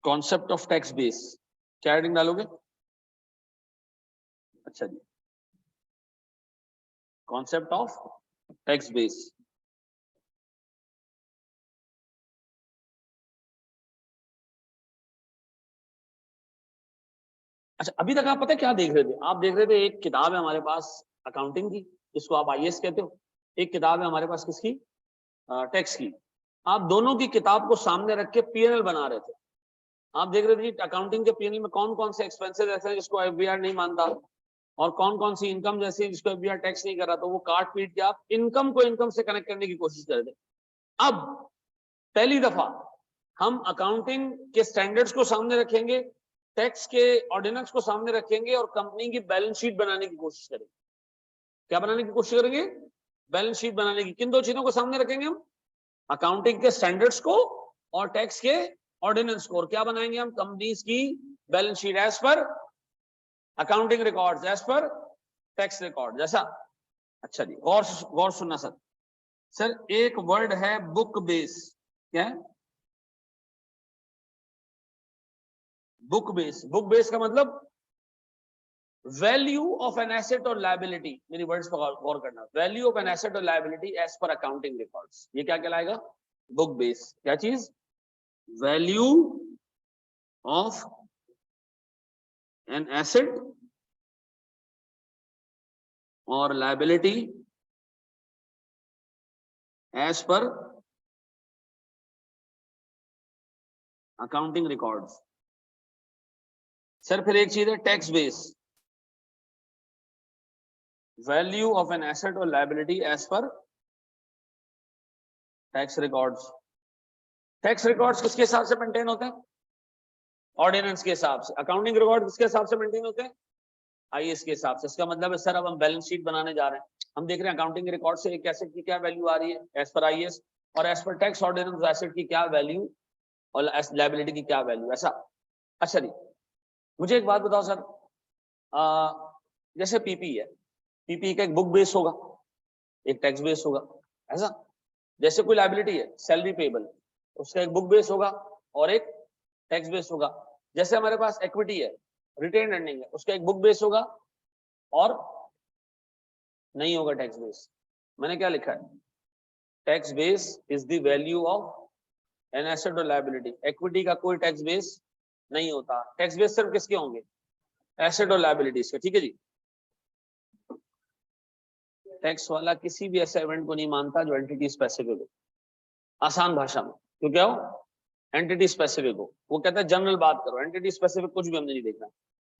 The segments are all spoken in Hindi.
कॉन्सेप्ट ऑफ टैक्स बेस, क्या हेडिंग डालोगे? अच्छा जी, कॉन्सेप्ट ऑफ टैक्स बेस। अच्छा, अभी तक आप पता है क्या देख रहे थे? आप देख रहे थे एक किताब है हमारे पास अकाउंटिंग की, जिसको आप आईएएस कहते हो, एक किताब है हमारे पास किसकी, टैक्स की। आप दोनों की किताब को सामने रख के पीएनएल बना रहे थे। आप देख रहे थे अकाउंटिंग के पीएनएल में कौन कौन से एक्सपेंसेस ऐसे हैं जिसको एफबीआर नहीं मानता, और कौन कौन सी इनकम जैसी जिसको एफबीआर टैक्स नहीं कर रहा। तो वो काट पीट के आप इनकम को इनकम से कनेक्ट करने की कोशिश कर रहे थे। अब पहली दफा हम अकाउंटिंग के स्टैंडर्ड्स को सामने रखेंगे, टैक्स के ऑर्डिनेंस को सामने रखेंगे और कंपनी की बैलेंस शीट बनाने की कोशिश करेंगे। क्या बनाने की कोशिश करेंगे? बैलेंस शीट बनाने की। किन दो चीजों को सामने रखेंगे हम? अकाउंटिंग के स्टैंडर्ड्स को और टैक्स के ऑर्डिनेंस को। और क्या बनाएंगे हम? कंपनीज की balance sheet as per accounting records, as per tax record जैसा। अच्छा जी, गौर सुनना सर। सर एक वर्ड है बुक बेस। क्या है? Book base. बुक बेस का मतलब वैल्यू ऑफ एन एसेट और लायबिलिटी। मेरी वर्ड्स पर गौर करना। वैल्यू ऑफ एन एसेट और liability as per accounting records, ये क्या कहलाएगा? Book base. क्या चीज? वैल्यू ऑफ एन एसेट और liability as per accounting records. Sir फिर एक चीज है tax base. Value of an asset और liability as per tax records. Tax records किसके हिसाब से मेंटेन होते हैं? ऑर्डिनेंस के हिसाब से। अकाउंटिंग रिकॉर्ड किसके हिसाब से मेंटेन होते हैं? आईएएस के हिसाब से। इसका मतलब है सर अब हम बैलेंस शीट बनाने जा रहे हैं, हम देख रहे हैं अकाउंटिंग रिकॉर्ड से एक एसेट की क्या वैल्यू आ रही है एज पर आईएएस, और as per tax ordinance asset की क्या वैल्यू और लायबिलिटी की क्या वैल्यू, ऐसा। अच्छा जी, मुझे एक बात बताओ सर, जैसे पीपी है, पीपी का एक बुक बेस होगा, एक टैक्स बेस होगा, ऐसा। जैसे कोई लायबिलिटी है सैलरी पेबल, उसका एक बुक बेस होगा और एक टैक्स बेस होगा। जैसे हमारे पास इक्विटी है, रिटेन अर्निंग है, उसका एक बुक बेस होगा और नहीं होगा टैक्स बेस। मैंने क्या लिखा है? Tax base is the value of an asset और लायबिलिटी। इक्विटी का कोई टैक्स बेस नहीं होता। टैक्स बेस सिर्फ किसके होंगे? एसेट और लायबिलिटीज के। ठीक है जी। टैक्स वाला किसी भी ऐसे इवेंट को नहीं मानता जो एंटिटी स्पेसिफिक हो। आसान भाषा में तो क्या हो? एंटिटी स्पेसिफिक हो। वो कहता है जनरल बात करो, एंटिटी स्पेसिफिक कुछ भी हमने नहीं देखना।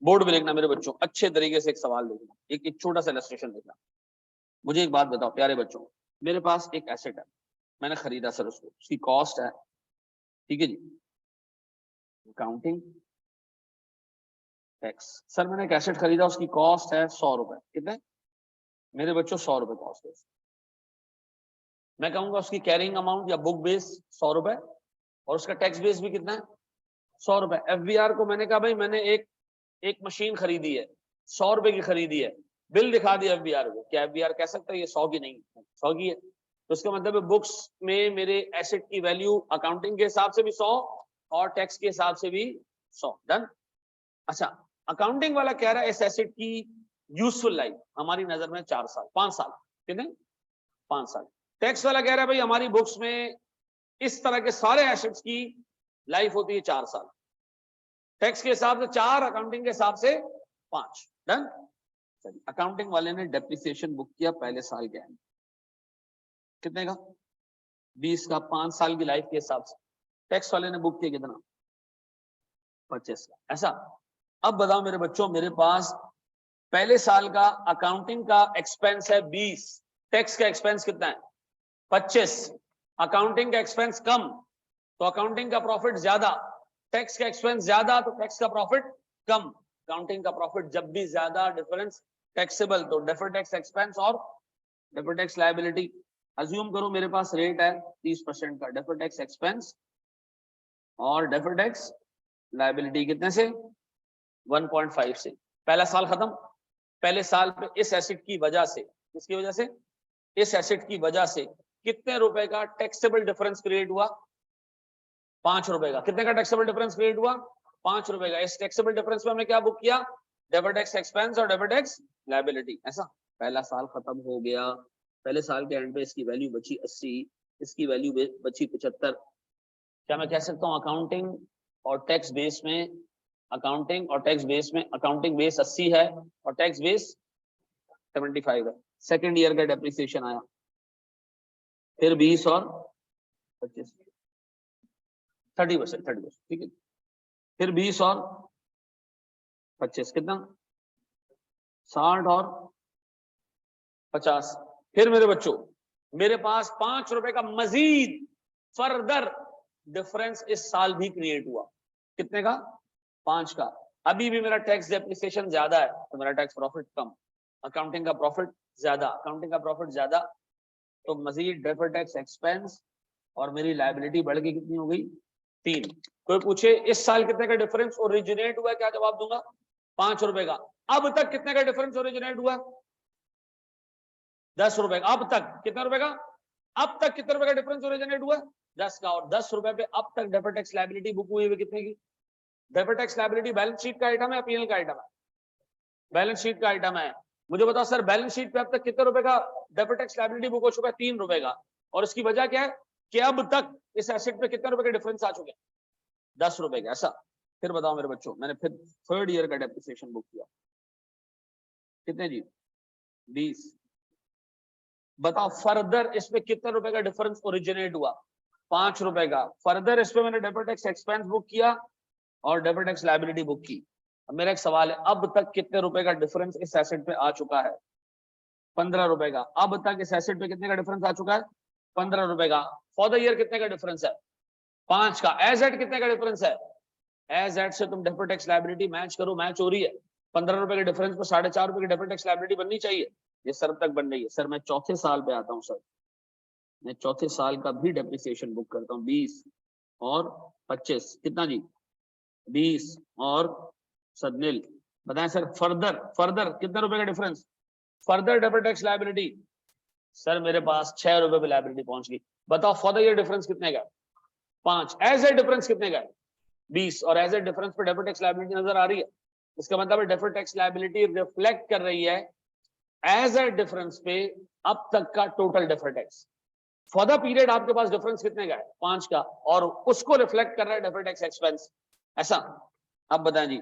बोर्ड पे देखना मेरे बच्चों, अच्छे तरीके से एक सवाल देखना, एक छोटा सा इलस्ट्रेशन देखना। मुझे एक बात बताओ प्यारे बच्चों, मेरे पास एक एसेट है, मैंने खरीदा सर उसको, उसकी कॉस्ट है, ठीक है जी, अकाउंटिंग टैक्स। सर मैंने एक एसेट खरीदा, उसकी कॉस्ट है 100 रुपए। कितने मेरे बच्चों? 100 रुपए कॉस्ट है। मैं कहूंगा उसकी कैरिंग अमाउंट या बुक बेस 100 रुपए और उसका टैक्स बेस भी कितना है? 100 रुपए। एफबीआर को मैंने कहा भाई मैंने एक मशीन खरीदी है, 100 रुपए की खरीदी है, बिल दिखा दिया एफबीआर को। क्या एफबीआर कह सकता है ये 100 की नहीं, 100 की है? तो उसका मतलब है बुक्स में मेरे एसेट की वैल्यू अकाउंटिंग के हिसाब से भी 100 और टैक्स के हिसाब से भी 100। डन। अच्छा, अकाउंटिंग वाला कह रहा है इस एसेट की यूजफुल लाइफ हमारी नजर में 4 साल 5 साल। कितने? 5 साल। टैक्स वाला कह रहा है भाई हमारी बुक्स में इस तरह के सारे एसेट्स की लाइफ होती है 4 साल। टैक्स के हिसाब से 4, अकाउंटिंग के हिसाब से 5। डन। अकाउंटिंग वाले ने डेप्रिसिएशन बुक किया पहले साल के एंड, कितने का? 20 का, 5 साल की लाइफ के हिसाब से। टैक्स वाले ने बुक किया कितना? 25 का। ऐसा। अब बताओ मेरे बच्चों, मेरे पास पहले साल का अकाउंटिंग का एक्सपेंस है 20, टैक्स का एक्सपेंस कितना है? 25। अकाउंटिंग का एक्सपेंस कम तो अकाउंटिंग का प्रॉफिट ज्यादा, टैक्स का एक्सपेंस ज्यादा तो टैक्स का प्रॉफिट कम। अकाउंटिंग का प्रॉफिट जब भी ज्यादा, डिफरेंस टैक्सेबल, तो डेफर्ड टैक्स एक्सपेंस और डेफर्ड टैक्स लायबिलिटी। अज्यूम करो मेरे पास रेट है 30% का, डेफर्ड टैक्स एक्सपेंस और डेफर्ड टैक्स लायबिलिटी कितने से? 1.5 से। पहला साल खत्म। पहले साल पे इस एसेट की वजह से, किसकी वजह से? इस एसेट की वजह से कितने रुपए का टैक्सेबल डिफरेंस क्रिएट हुआ? ₹5 का। कितने का टैक्सेबल डिफरेंस क्रिएट हुआ? ₹5 का। इस टैक्सेबल डिफरेंस में हमने क्या बुक किया? डेबिट टैक्स एक्सपेंस और डेबिट टैक्स लायबिलिटी। ऐसा पहला साल खत्म हो गया, पहले साल के एंड पे इसकी वैल्यू बची 80, इसकी वैल्यू बची 75। क्या मैं कह सकता हूँ अकाउंटिंग और टैक्स बेस में, अकाउंटिंग और टैक्स बेस में अकाउंटिंग बेस 80 है और टैक्स बेस 75 है। सेकेंड ईयर का डेप्रिसिएशन आया, फिर 20 और 25, 30%, ठीक है। फिर 20 और 25 कितना? 60 और 50। फिर मेरे बच्चों मेरे पास ₹5 का मजीद फर्दर डिफरेंस इस साल भी क्रिएट हुआ। कितने का? 5 का। अभी भी मेरा टैक्स डेप्रिसिएशन ज्यादा है तो मेरा टैक्स प्रॉफिट कम, अकाउंटिंग का प्रॉफिट ज्यादा, अकाउंटिंग का प्रॉफिट ज्यादा, तो मजीद डेफर्ड टैक्स एक्सपेंस और मेरी लायबिलिटी बढ़ के कितनी हो गई? 3। कोई पूछे इस साल कितने का डिफरेंस ओरिजिनेट हुआ है, क्या जवाब दूंगा? ₹5 का। अब तक कितने का डिफरेंस ओरिजिनेट हुआ? ₹10 का। अब तक कितने रुपए का? अब तक कितने रुपए का डिफरेंस ओरिजिनेट हुआ? 10 का। और ₹10 पे अब तक डेफर्ड टैक्स लायबिलिटी बुक हुई है कितने की? Deferred tax liability balance sheet का आइटम है, पीएनएल का आइटम है? बैलेंस शीट का आइटम है। मुझे बताओ सर बैलेंस शीट पे अब तक कितने रुपए का डेफर्ड टैक्स लायबिलिटी बुक हो चुका है? ₹3 का। और इसकी वजह क्या है कि अब तक इस एसेट पे कितने रुपए के डिफरेंस आ चुके हैं? ₹10 का। ऐसा फिर बताओ मेरे बच्चों, मैंने फिर थर्ड ईयर का डेप्रिसिएशन बुक किया, कितने जी? 20। बताओ फर्दर इसमें कितने रुपए का डिफरेंस ओरिजिनेट हुआ? ₹5 का। फर्दर इस पे मैंने डेबिट टैक्स एक्सपेंस बुक किया और डेबिट टैक्स लायबिलिटी बुक की। अब मेरा एक सवाल है, अब तक कितने रुपए का डिफरेंस इस एसेट पे आ चुका है? ₹15 का। अब तक इस एसेट पे कितने का डिफरेंस आ चुका है? ₹15 का। फॉर द ईयर कितने का डिफरेंस है? 5 का। एज एट कितने का डिफरेंस है? एज एट से तुम डेफर्ड टैक्स लायबिलिटी मैच करो, मैच हो रही है। ₹15 के डिफरेंस पर ₹4.5 की डेफर्ड टैक्स लायबिलिटी बननी चाहिए। ये सर तक बन रही है। सर मैं चौथे साल पे आता हूँ सर, मैं चौथे साल का भी डेप्रिसिएशन बुक करता हूँ। 20 और 25 कितना जी? 20 और सदनिल बताएं सर। फर्दर फर्दर कितने रुपए का difference? Further deferred tax liability sir मेरे पास ₹6 पे लायबिलिटी पहुंच गई। बताओ फॉर द ईयर डिफरेंस कितने का? 5। एज ए डिफरेंस कितने का? 20। और एज ए डिफरेंस पे डेफर्ड टैक्स लायबिलिटी नजर आ रही है। इसका मतलब है डेफर्ड टैक्स लायबिलिटी रिफ्लेक्ट कर रही है एज ए डिफरेंस पे अब तक का total deferred tax. For the period आपके पास डिफरेंस कितने का है? 5 का। और उसको रिफ्लेक्ट कर रहा है डेफर्ड टैक्स एक्सपेंस। ऐसा अब बताएं जी,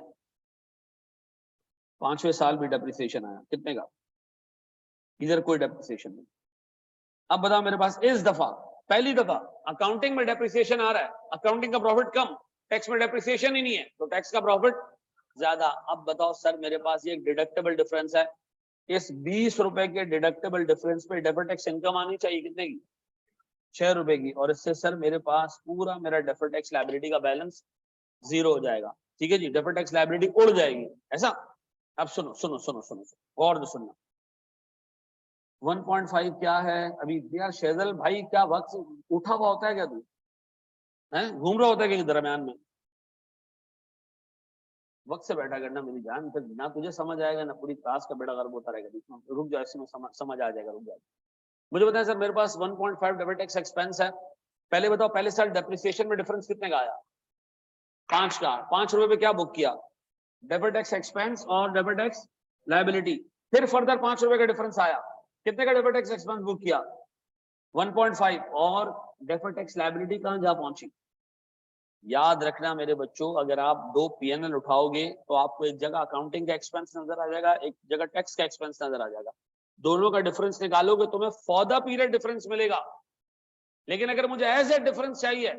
5वें साल भी डेप्रिसिएशन आया, कितने का? इधर कोई डेप्रिसिएशन नहीं। अब बताओ मेरे पास इस दफा पहली दफा अकाउंटिंग में डेप्रिसिएशन आ रहा है, अकाउंटिंग का प्रॉफिट कम, टैक्स में डेप्रिसिएशन ही नहीं है, तो टैक्स का प्रॉफिट ज्यादा। अब बताओ सर मेरे पास ये डिडक्टेबल डिफरेंस है, इस ₹20 के डिडक्टेबल डिफरेंस पे डेफर्ड टैक्स इनकम आनी चाहिए कितने की? ₹6 की। और इससे सर मेरे पास पूरा मेरा डेफर्ड टैक्स लायबिलिटी का बैलेंस 0 हो जाएगा। ठीक है जी, डेफर्ड टैक्स लायबिलिटी उड़ जाएगी। ऐसा अब सुनो सुनो सुनो सुनो गौर से सुनना। 1.5 क्या है अभी यार? शेजल भाई क्या वक्त उठा हुआ होता है क्या? तू है घूम रहा होता है कि दरमियान में? वक्त से बैठा करना मेरी जान, फिर ना तुझे समझ आएगा ना पूरी क्लास का बेड़ा गर्क होता रहेगा। रुक जाओ, ऐसे में समझ आ जाएगा, रुक जाओ। मुझे बताएं सर मेरे पास 1.5 डेबिट टैक्स एक्सपेंस है। पहले बताओ पहले साल डेप्रिसिएशन में डिफरेंस कितने का आया? 5 का। ₹5 पे क्या बुक किया? डेबिट टैक्स एक्सपेंस और डेबिट टैक्स लायबिलिटी। फिर फर्दर ₹5 का डिफरेंस आया, कितने का डेबिट टैक्स एक्सपेंस बुक किया? 1.5। और डेबिट टैक्स लायबिलिटी कहां जा पहुंची? याद रखना मेरे बच्चों, अगर आप 2 पीएनएल उठाओगे तो आपको एक जगह अकाउंटिंग का एक्सपेंस नजर आ जाएगा, एक जगह टैक्स का एक्सपेंस नजर आ जाएगा। दोनों का डिफरेंस निकालोगे तुम्हें फॉर द पीरियड डिफरेंस मिलेगा। लेकिन अगर मुझे एज ए डिफरेंस चाहिए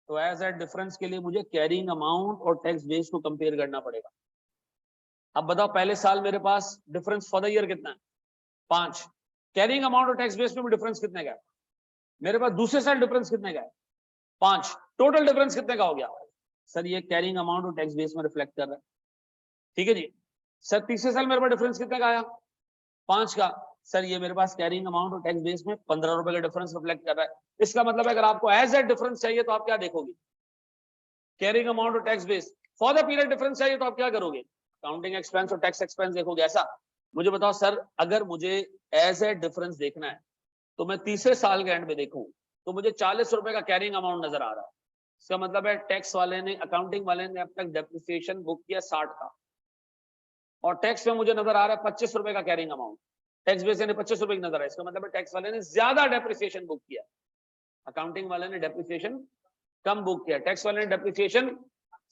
तो एज ए डिफरेंस के लिए मुझे कैरिंग अमाउंट और टैक्स बेस को कंपेयर करना पड़ेगा। अब बताओ पहले साल मेरे पास डिफरेंस फॉर द ईयर कितना है? 5। कैरिंग अमाउंट और टैक्स बेस में भी डिफरेंस कितने का है? मेरे पास दूसरे साल डिफरेंस कितने का है? 5। टोटल डिफरेंस कितने का हो गया? सर ये कैरिंग अमाउंट और टैक्स बेस में रिफ्लेक्ट कर रहा है। ठीक है जी। सर तीसरे साल मेरे पास डिफरेंस कितने का आया? 5 का। सर ये मेरे पास कैरिंग अमाउंट और टैक्स बेस में ₹15 का डिफरेंस रिफ्लेक्ट कर रहा है। इसका मतलब है अगर आपको एज ए डिफरेंस चाहिए तो आप क्या देखोगे? कैरिंग अमाउंट और tax base. For the period difference चाहिए तो आप क्या करोगे? अकाउंटिंग एक्सपेंस और टैक्स एक्सपेंस देखोगे। ऐसा मुझे बताओ सर अगर मुझे एज ए डिफरेंस देखना है तो मैं तीसरे साल के एंड में देखूं तो मुझे ₹40 का कैरिंग अमाउंट नजर आ रहा है, इसका मतलब है टैक्स वाले ने, अकाउंटिंग वाले ने अब तक डेप्रिसिएशन बुक किया 60 का, और टैक्स में मुझे नजर आ रहा है 25 रुपए का कैरिंग अमाउंट, टैक्स बेस ने 25 रुपए की नजर है, इसका मतलब है टैक्स वाले ने ज्यादा डेप्रिसिएशन बुक किया, अकाउंटिंग वाले ने डेप्रिसिएशन कम बुक किया, टैक्स वाले ने डेप्रिसिएशन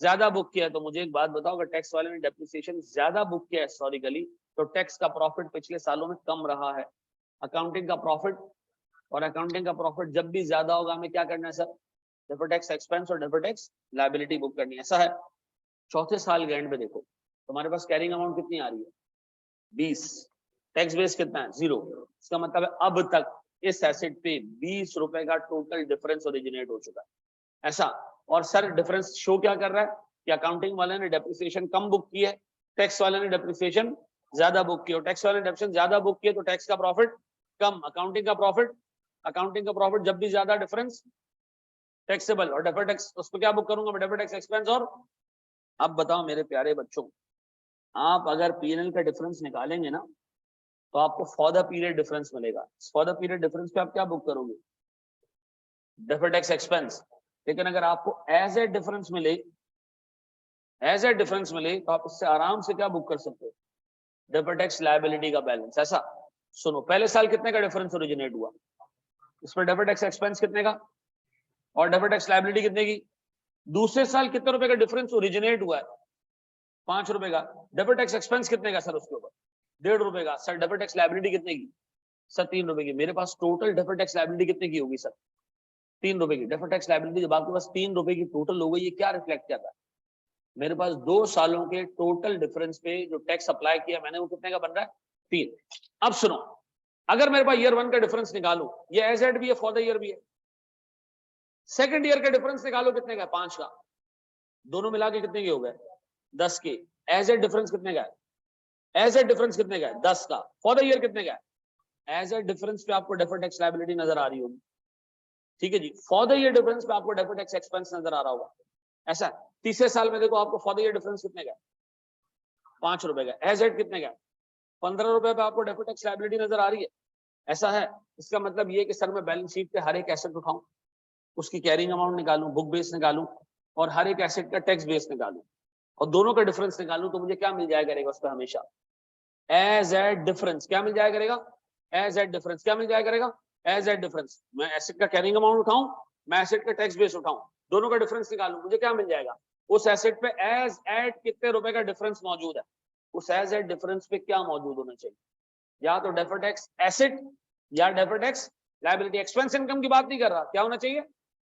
ज्यादा बुक किया। तो मुझे एक बात बताओ, अगर टैक्स वाले ने डेप्रिसिएशन ज्यादा बुक किया हिस्टोरिकली, तो टैक्स का प्रॉफिट पिछले सालों में कम रहा है, अकाउंटिंग का प्रॉफिट, और अकाउंटिंग का प्रॉफिट जब भी ज्यादा होगा हमें क्या करना है सर, डेफर्ड टैक्स एक्सपेंस और डेफर्ड टैक्स लायबिलिटी बुक करनी है, ऐसा है। चौथे साल के एंड पे देखो तुम्हारे पास कैरिंग अमाउंट कितनी आ रही है, 20, टैक्स बेस कितना है 0, इसका मतलब है अब तक इस एसेट पे 20 रुपए का टोटल डिफरेंस ओरिजिनेट हो चुका है, ऐसा। और सर डिफरेंस शो क्या कर रहा है कि अकाउंटिंग वाले ने डेप्रिसिएशन कम बुक की है, टैक्स वाले ने डेप्रिसिएशन ज्यादा बुक की, और टैक्स वाले ने डेप्रिसिएशन ज्यादा बुक किया तो टैक्स का प्रॉफिट कम, अकाउंटिंग का प्रॉफिट जब भी ज्यादा डिफरेंस टैक्सेबल, और डेफर्ड टैक्स उस पर क्या बुक करूंगा मैं, डेफर्ड टैक्स एक्सपेंस। और अब बताओ मेरे प्यारे बच्चों, आप अगर पीएनएल का डिफरेंस निकालेंगे ना तो आपको फॉर द पीरियड डिफरेंस मिलेगा, फॉर द पीरियड डिफरेंस पे आप क्या बुक करोगे, डेफर्ड टैक्स एक्सपेंस। लेकिन अगर आपको एज ए डिफरेंस मिले, तो आप इससे आराम से क्या बुक कर सकते हो, डेफर्ड टैक्स लायबिलिटी का बैलेंस, ऐसा। सुनो, पहले साल कितने का डिफरेंस ओरिजिनेट हुआ, इस पर डेफर्ड टैक्स एक्सपेंस कितने का और डेफर्ड टैक्स लायबिलिटी कितने की, दूसरे साल कितने रुपए का डिफरेंस ओरिजिनेट हुआ है, 5 रुपए का, डेफर्ड टैक्स एक्सपेंस कितने का सर उसके ऊपर, 1.5 रुपए का, सर डेफर्ड टैक्स लायबिलिटी कितने की, सर 3 रुपए की। मेरे पास टोटल डेफर्ड टैक्स लायबिलिटी कितने की होगी सर, 3 रुपए की। डेफर्ड टैक्स लायबिलिटी जब आपके पास 3 रुपए की टोटल हो गई, ये क्या रिफ्लेक्ट करता है, मेरे पास 2 सालों के टोटल डिफरेंस पे जो टैक्स अप्लाई किया मैंने वो कितने का बन रहा है, 3। अब सुनो, अगर मेरे पास ईयर 1 का डिफरेंस निकालू, ये एज एड भी है फॉर द ईयर भी है, सेकंड ईयर का डिफरेंस निकालो कितने का, 5 का, दोनों मिला के कितने के हो गए, 10 के। एज एड डिफरेंस कितने का है, एज एड डिफरेंस कितने का है, 10 का। फॉर द ईयर कितने का है, एज एड डिफरेंस पे आपको डेफर्ड टैक्स लायबिलिटी नजर आ रही होगी, ठीक है जी। फॉर द ईयर डिफरेंस पे आपको डेफर्ड टैक्स एक्सपेंस नजर आ रहा होगा, ऐसा। तीसरे साल में देखो आपको फॉर द ईयर डिफरेंस कितने का है, 5 रुपए का। एज एड कितने का है, 15 रुपए पे आपको डेफर्ड टैक्स लायबिलिटी नजर आ रही है, ऐसा है। इसका मतलब ये कि सर मैं बैलेंस शीट पे हर एक एसेट उठाऊं, उसकी कैरिंग अमाउंट निकालूं, बुक बेस निकालूं, और हर एक एसेट का टैक्स बेस निकालूं, और दोनों का डिफरेंस निकालूं, तो मुझे क्या मिल जाया करेगा उस पर हमेशा, एज एड डिफरेंस। क्या मिल जाया करेगा, एज एड डिफरेंस। क्या मिल जाया करेगा, एज एड डिफरेंस। मैं एसेट का कैरिंग अमाउंट उठाऊं, मैं एसेट का टैक्स बेस उठाऊं, दोनों का डिफरेंस निकालूं, मुझे क्या मिल जाएगा, उस एसेट पे एज एड कितने रुपए का डिफरेंस मौजूद है, उस एज एड डिफरेंस पे क्या मौजूद होना चाहिए, या तो डेफर्ड टैक्स एसेट या deferred tax liability. Expense income की बात नहीं कर रहा, क्या होना चाहिए,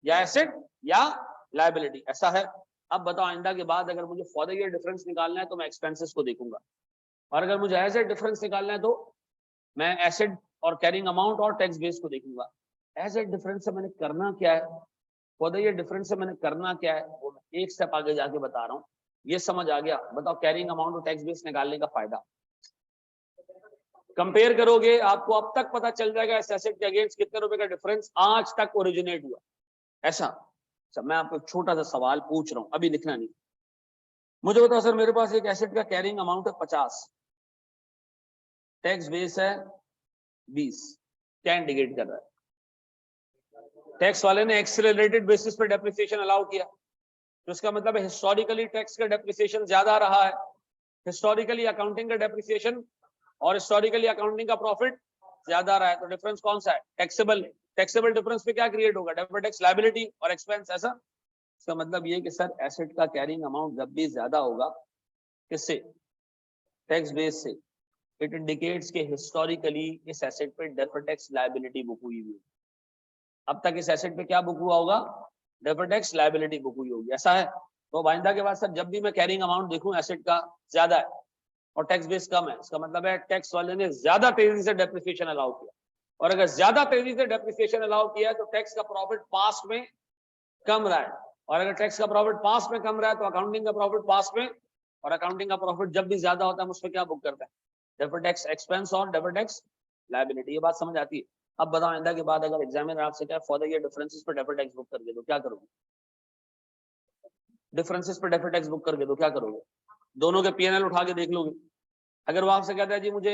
या एसेट या लायबिलिटी, ऐसा है। अब बताओ आइंदा के बाद अगर मुझे फॉर द ईयर डिफरेंस निकालना है तो मैं एक्सपेंसेस को देखूंगा, और अगर मुझे एज ए डिफरेंस निकालना है तो मैं एसेट और कैरिंग अमाउंट और टैक्स बेस को देखूंगा। एज ए डिफरेंस से मैंने करना क्या है, फॉर द ईयर डिफरेंस से मैंने करना क्या है, वो मैं एक स्टेप आगे जाके बता रहा हूँ। ये समझ आ गया, बताओ कैरिंग अमाउंट और टैक्स बेस निकालने का फायदा। कंपेयर करोगे आपको अब तक पता चल जाएगा इस एसेट के अगेंस्ट कितने रुपए का डिफरेंस आज तक ओरिजिनेट हुआ, ऐसा। सब मैं आपको छोटा सा सवाल पूछ रहा हूं, अभी लिखना नहीं, मुझे बताओ सर मेरे पास एक एसेट का कैरिंग अमाउंट है 50, टैक्स बेस है 20, क्या इंडिकेट कर रहा है, टैक्स वाले ने एक्सेलरेटेड बेसिस पर डेप्रिसिएशन अलाउ किया, तो इसका मतलब है हिस्टोरिकली टैक्स का डेप्रिसिएशन ज्यादा रहा है, हिस्टोरिकली अकाउंटिंग का डेप्रिसिएशन और हिस्टोरिकली अकाउंटिंग का प्रॉफिट ज्यादा रहा है, तो डिफरेंस कौन सा है, टैक्सेबल। टैक्सेबल डिफरेंस पे क्या क्रिएट होगा, डेफर्ड टैक्स लायबिलिटी और एक्सपेंस, ऐसा। इसका मतलब ये कि सर एसेट का कैरिंग अमाउंट जब भी ज्यादा होगा, किससे, टैक्स बेस से, इट इंडिकेट्स के हिस्टोरिकली इस एसेट पे डेफर्ड टैक्स लायबिलिटी बुक हुई हुई, अब तक इस एसेट पे क्या बुक हुआ होगा, डेफर्ड टैक्स लायबिलिटी बुक हुई होगी, ऐसा है। तो आइंदा के बाद सर जब भी मैं कैरिंग अमाउंट देखूं एसेट का ज्यादा है और टैक्स बेस कम है, इसका मतलब है टैक्स वाले ने ज्यादा तेजी से डेप्रिसिएशन अलाउ किया, और अगर ज्यादा तेजी से डेप्रिसिएशन अलाउ किया है तो टैक्स का प्रॉफिट पास्ट में कम रहा है, और अगर टैक्स का प्रॉफिट पास्ट में कम रहा है तो अकाउंटिंग का प्रॉफिट पास्ट में, और अकाउंटिंग का प्रॉफिट जब भी ज्यादा होता है हम उस पर क्या बुक करते हैं, डेफर्ड टैक्स एक्सपेंस और डेफर्ड टैक्स लायबिलिटी। ये बात समझ आती है। अब बताओ आइंदा के बाद अगर एग्जामिनर आपसे क्या फॉर द ईयर डिफरेंसेस पर डेफर्ड टैक्स बुक करके दो, क्या करोगे, डिफरेंसेस पर डेफर्ड टैक्स बुक करके दो, क्या करोगे, दोनों के पीएनएल उठा के देख लोगे। अगर वो आपसे कहता है जी मुझे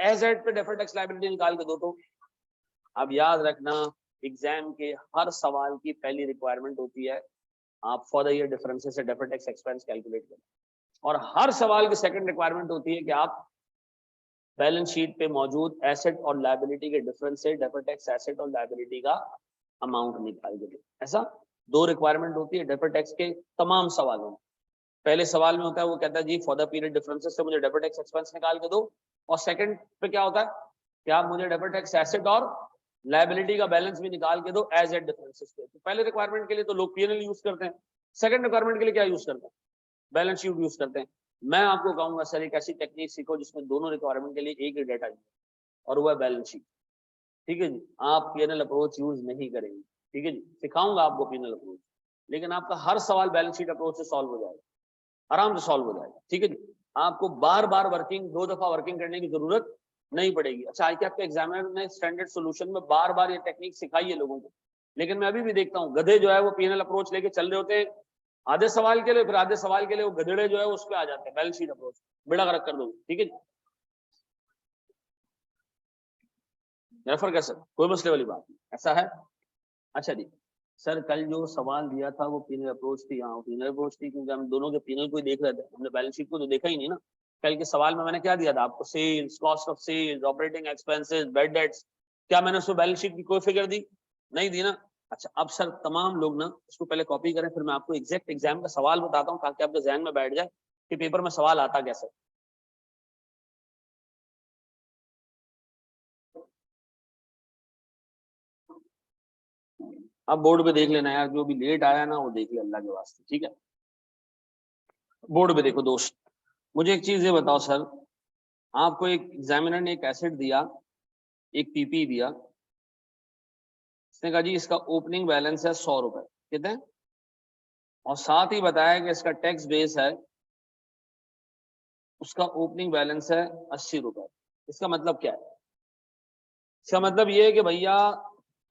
एज एड पे डेफर्ड टैक्स लायबिलिटी निकाल के दो, तो अब याद रखना एग्जाम के हर सवाल की पहली रिक्वायरमेंट होती है आप फॉर द ईयर डिफरेंसेस से डेफर्ड टैक्स एक्सपेंस कैलकुलेट करें। और हर सवाल की सेकंड रिक्वायरमेंट होती है कि आप बैलेंस शीट पे मौजूद एसेट और लायबिलिटी के डिफरेंस से डेफर्ड टैक्स एसेट और लायबिलिटी का अमाउंट निकाल के दो। ऐसा 2 रिक्वायरमेंट होती है डेफर्ड टैक्स के तमाम सवालों में। पहले सवाल में होता है वो कहता है जी फॉर द पीरियड डिफरेंसेस से मुझे डेफर्ड टैक्स एक्सपेंस निकाल के दो, और सेकंड पे क्या होता है कि आप मुझे डेफर्ड टैक्स एसेट और लायबिलिटी का बैलेंस भी निकाल के दो एज एट डिफरेंसेस पे। तो पहले रिक्वायरमेंट के लिए तो लोग पीएनएल यूज करते हैं, सेकंड रिक्वायरमेंट के लिए क्या यूज करते हैं, बैलेंस शीट यूज करते हैं। मैं आपको कहूंगा सर एक ऐसी टेक्निक सीखो जिसमें दोनों रिक्वायरमेंट के लिए एक ही डेटा और वो है बैलेंस शीट। ठीक है जी, आप पीएनएल अप्रोच यूज नहीं करेंगे, ठीक है जी, सिखाऊंगा आपको पीएनएल अप्रोच, लेकिन आपका हर सवाल बैलेंस शीट अप्रोच से सॉल्व हो जाएगा, आराम से सॉल्व हो जाएगा। ठीक है जी, आपको बार बार वर्किंग 2 दफा वर्किंग करने की जरूरत नहीं पड़ेगी। अच्छा ICAP के एग्जामिनर ने स्टैंडर्ड सोल्यूशन में बार बार ये टेक्निक सिखाई है लोगों को, लेकिन मैं अभी भी देखता हूँ गधे जो है वो पीएनएल अप्रोच लेके चल रहे होते हैं आधे सवाल के लिए, फिर आधे सवाल के लिए वो गधेड़े जो है उस पर आ जाते हैं बैलेंस शीट अप्रोच, बेड़ा गर्क कर दो। ठीक है, रेफर कर सकते, कोई मसले वाली बात नहीं, ऐसा है। अच्छा जी सर, कल जो सवाल दिया था वो पीनल अप्रोच थी, हाँ पीनल अप्रोच थी, क्योंकि हम दोनों के पीनल को ही देख रहे थे, हमने बैलेंस शीट को तो देखा ही नहीं ना। कल के सवाल में मैंने क्या दिया था आपको, sales, cost of sales, operating expenses, bad debts, क्या मैंने उसको बैलेंस शीट की कोई फिगर दी? नहीं दी ना। अच्छा अब सर तमाम लोग ना इसको पहले कॉपी करें, फिर मैं आपको एग्जैक्ट एग्जाम का सवाल बताता हूँ ताकि आपके जहन में बैठ जाए कि पेपर में सवाल आता कैसे। अब बोर्ड पे देख लेना यार, जो भी लेट आया ना वो देख ले अल्लाह के वास्ते, ठीक है। बोर्ड पे देखो दोस्त, मुझे एक चीज ये बताओ सर, आपको एक एग्जामिनर ने एक एसेट दिया, एक पीपी दिया, इसने कहा जी इसका ओपनिंग बैलेंस है 100 रुपए, कितने, और साथ ही बताया कि इसका टैक्स बेस है, उसका ओपनिंग बैलेंस है 80 रुपए। इसका मतलब क्या है? इसका मतलब ये है कि भैया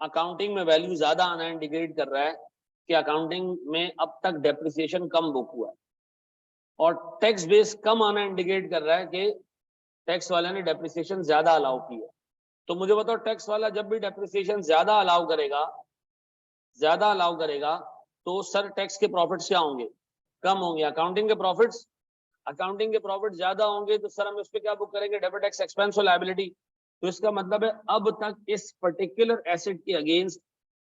अकाउंटिंग में वैल्यू ज्यादा आना इंडिकेट कर रहा है कि अकाउंटिंग में अब तक डेप्रिसिएशन कम बुक हुआ है, और टैक्स बेस कम आना इंडिकेट कर रहा है कि टैक्स वाले ने डेप्रिसिएशन ज्यादा अलाउ की है। तो मुझे बताओ टैक्स वाला जब भी डेप्रिसिएशन ज्यादा अलाउ करेगा तो सर टैक्स के प्रॉफिट्स क्या होंगे? कम होंगे। अकाउंटिंग के प्रॉफिट्स ज्यादा होंगे तो सर हम उस पर क्या बुक करेंगे? डेबिट टैक्स एक्सपेंस और लायबिलिटी। तो इसका मतलब है अब तक इस पर्टिकुलर एसेट के अगेंस्ट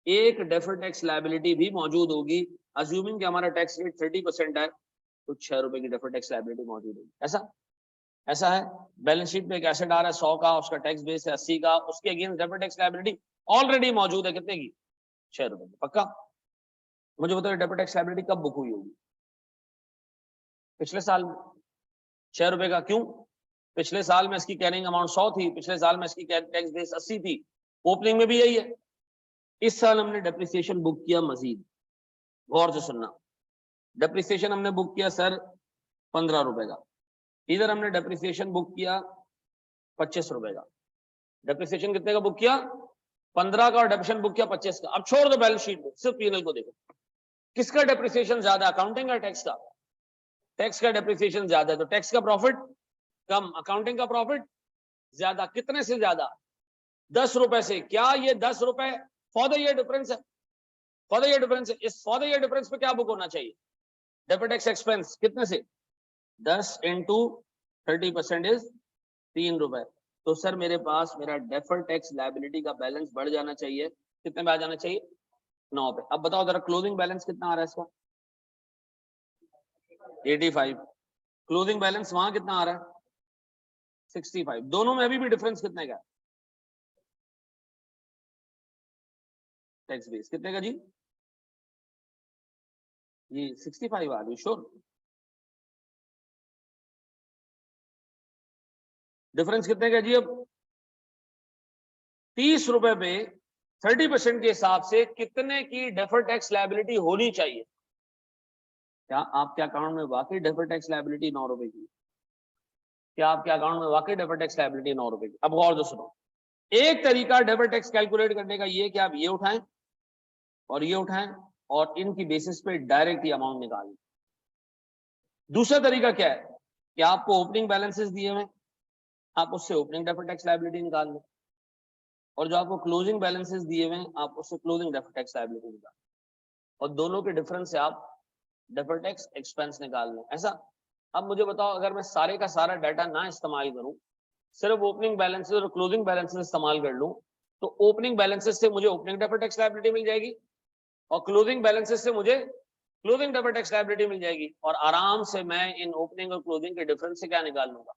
एक डेफर्ड टैक्स लायबिलिटी भी मौजूद होगी। अज्यूमिंग कि हमारा टैक्स रेट 30% है तो 6 रुपए की डेफर्ड टैक्स लायबिलिटी मौजूद होगी। ऐसा है। बैलेंस शीट में एक एसेट आ रहा है 100 का, उसका टैक्स बेस है 80 का, उसके against deferred tax liability already मौजूद है, कितने की? 6 रुपए की। पक्का? मुझे बताओ डेफर्ड टैक्स लायबिलिटी कब बुक हुई होगी? पिछले साल में 6 रुपए का। क्यों? पिछले साल में इसकी कैरिंग अमाउंट 100 थी, पिछले साल में इसकी टैक्स बेस 80 थी, ओपनिंग में भी यही है। इस साल हमने डेप्रिसिएशन बुक किया मजीद, गौर से सुनना, डेप्रिसिएशन हमने बुक किया सर 15 रुपए का, इधर हमने डेप्रिसिएशन बुक किया 25 रुपए का। डेप्रिसिएशन कितने का बुक किया? 15 का, और डेप्रिसिएशन बुक किया 25 का। अब छोड़ दो बैलेंस शीट में, सिर्फ पीएनएल को देखो, किसका डेप्रिसिएशन ज्यादा, अकाउंटिंग का टैक्स का? टैक्स का डेप्रिसिएशन ज्यादा है तो टैक्स का प्रॉफिट कम, अकाउंटिंग का प्रॉफिट ज्यादा। कितने से ज्यादा? 10 रुपए से। क्या ये 10 रुपए फॉर द ईयर डिफरेंस है? फॉर द ईयर डिफरेंस है। इस फॉर द ईयर डिफरेंस पे क्या बुक होना चाहिए? डेबिट टैक्स एक्सपेंस कितने से? 10 इंटू 30% इज 3 रुपए। तो सर मेरे पास मेरा डेफर्ड टैक्स लायबिलिटी का बैलेंस बढ़ जाना चाहिए, कितने में आ जाना चाहिए? 9 पे। अब बताओ जरा क्लोजिंग बैलेंस कितना आ रहा है इसका? 85। क्लोजिंग बैलेंस वहां कितना आ रहा है? 65। दोनों में अभी भी डिफरेंस कितने का? टैक्स बेस कितने का जी? ये 65 आ रही, श्योर? डिफरेंस कितने का जी? अब 30 रुपए पे 30% के हिसाब से कितने की डेफर्ड टैक्स लायबिलिटी होनी चाहिए? क्या आपके अकाउंट में वाकई डेफर्ड टैक्स लायबिलिटी 9 रुपए की? क्या आपके अकाउंट में वाकई डेफर्ड टैक्स लायबिलिटी 9 रुपए की? अब गौर से सुनो, एक तरीका डेफर्ड टैक्स कैलकुलेट करने का ये कि आप ये उठाएं और ये उठाएं और इनकी बेसिस पे डायरेक्ट ही अमाउंट निकालें। दूसरा तरीका क्या है कि आपको ओपनिंग बैलेंसेस दिए हुए, आप उससे ओपनिंग डेफर्ड टैक्स लायबिलिटी निकाल लें, और जो आपको क्लोजिंग बैलेंसेस दिए हुए आप उससे क्लोजिंग डेफर्ड टैक्स लायबिलिटी निकाल, और दोनों के डिफरेंस से आप डेफर्ड टैक्स एक्सपेंस निकाल लें, ऐसा। अब मुझे बताओ, अगर मैं सारे का सारा डाटा ना इस्तेमाल करूं, सिर्फ ओपनिंग बैलेंसेस और क्लोजिंग बैलेंसेस इस्तेमाल कर लूं, तो ओपनिंग बैलेंसेस से मुझे ओपनिंग डेफर्ड टैक्स लायबिलिटी मिल जाएगी और क्लोजिंग बैलेंसेस से मुझे क्लोजिंग डेफर्ड टैक्स लायबिलिटी मिल जाएगी, और आराम से मैं इन ओपनिंग और क्लोजिंग के डिफरेंस से क्या निकाल लूंगा,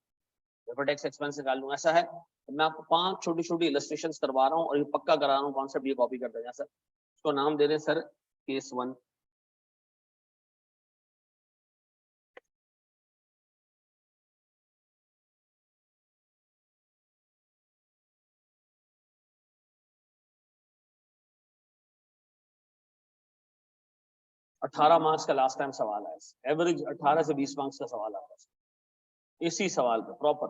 डेफर्ड टैक्स एक्सपेंस निकाल लूंगा। ऐसा है, तो मैं आपको 5 छोटी छोटी इलस्ट्रेशंस करवा रहा हूं और ये पक्का करा रहा हूं कॉन्सेप्ट, ये कॉपी कर देना सर। इसको नाम दे दें सर केस 1। अठारह मार्क्स का लास्ट टाइम सवाल आया, एवरेज 18 से 20 मार्क्स का सवाल आता है इसी सवाल पे proper.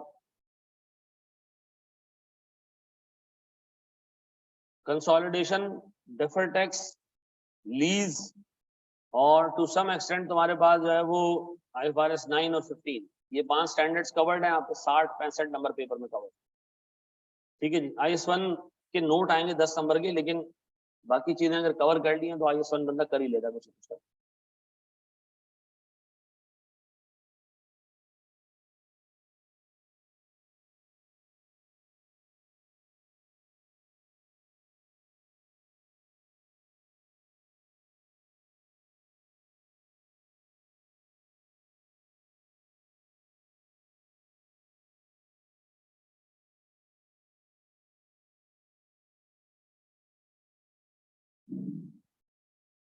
Consolidation, deferred tax, lease, और टू सम एक्सटेंट तुम्हारे पास जो है वो IFRS 9 और 15, ये 5 स्टैंडर्ड्स कवर्ड हैं आपके 60-65 नंबर पेपर में कवर्ड। ठीक है जी, IS1 के नोट आएंगे 10 नंबर के, लेकिन बाकी चीजें अगर कवर कर ली हैं तो IS1 बंदा कर ही लेगा कुछ कुछ।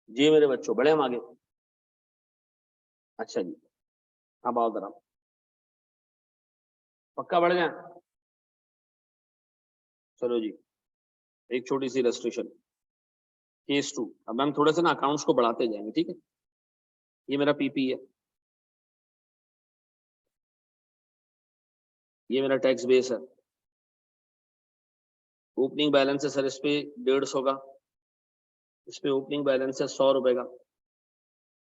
जी मेरे बच्चों, बड़े हम आगे। अच्छा जी, अब आओ जरा, पक्का बढ़ गया। चलो जी, एक छोटी सी इलस्ट्रेशन, केस 2। अब हम थोड़ा सा ना अकाउंट्स को बढ़ाते जाएंगे, ठीक है। ये मेरा पीपी है, ये मेरा टैक्स बेस है। ओपनिंग बैलेंस है सर इस पे 150 का, इस पे ओपनिंग बैलेंस है 100 रुपए का।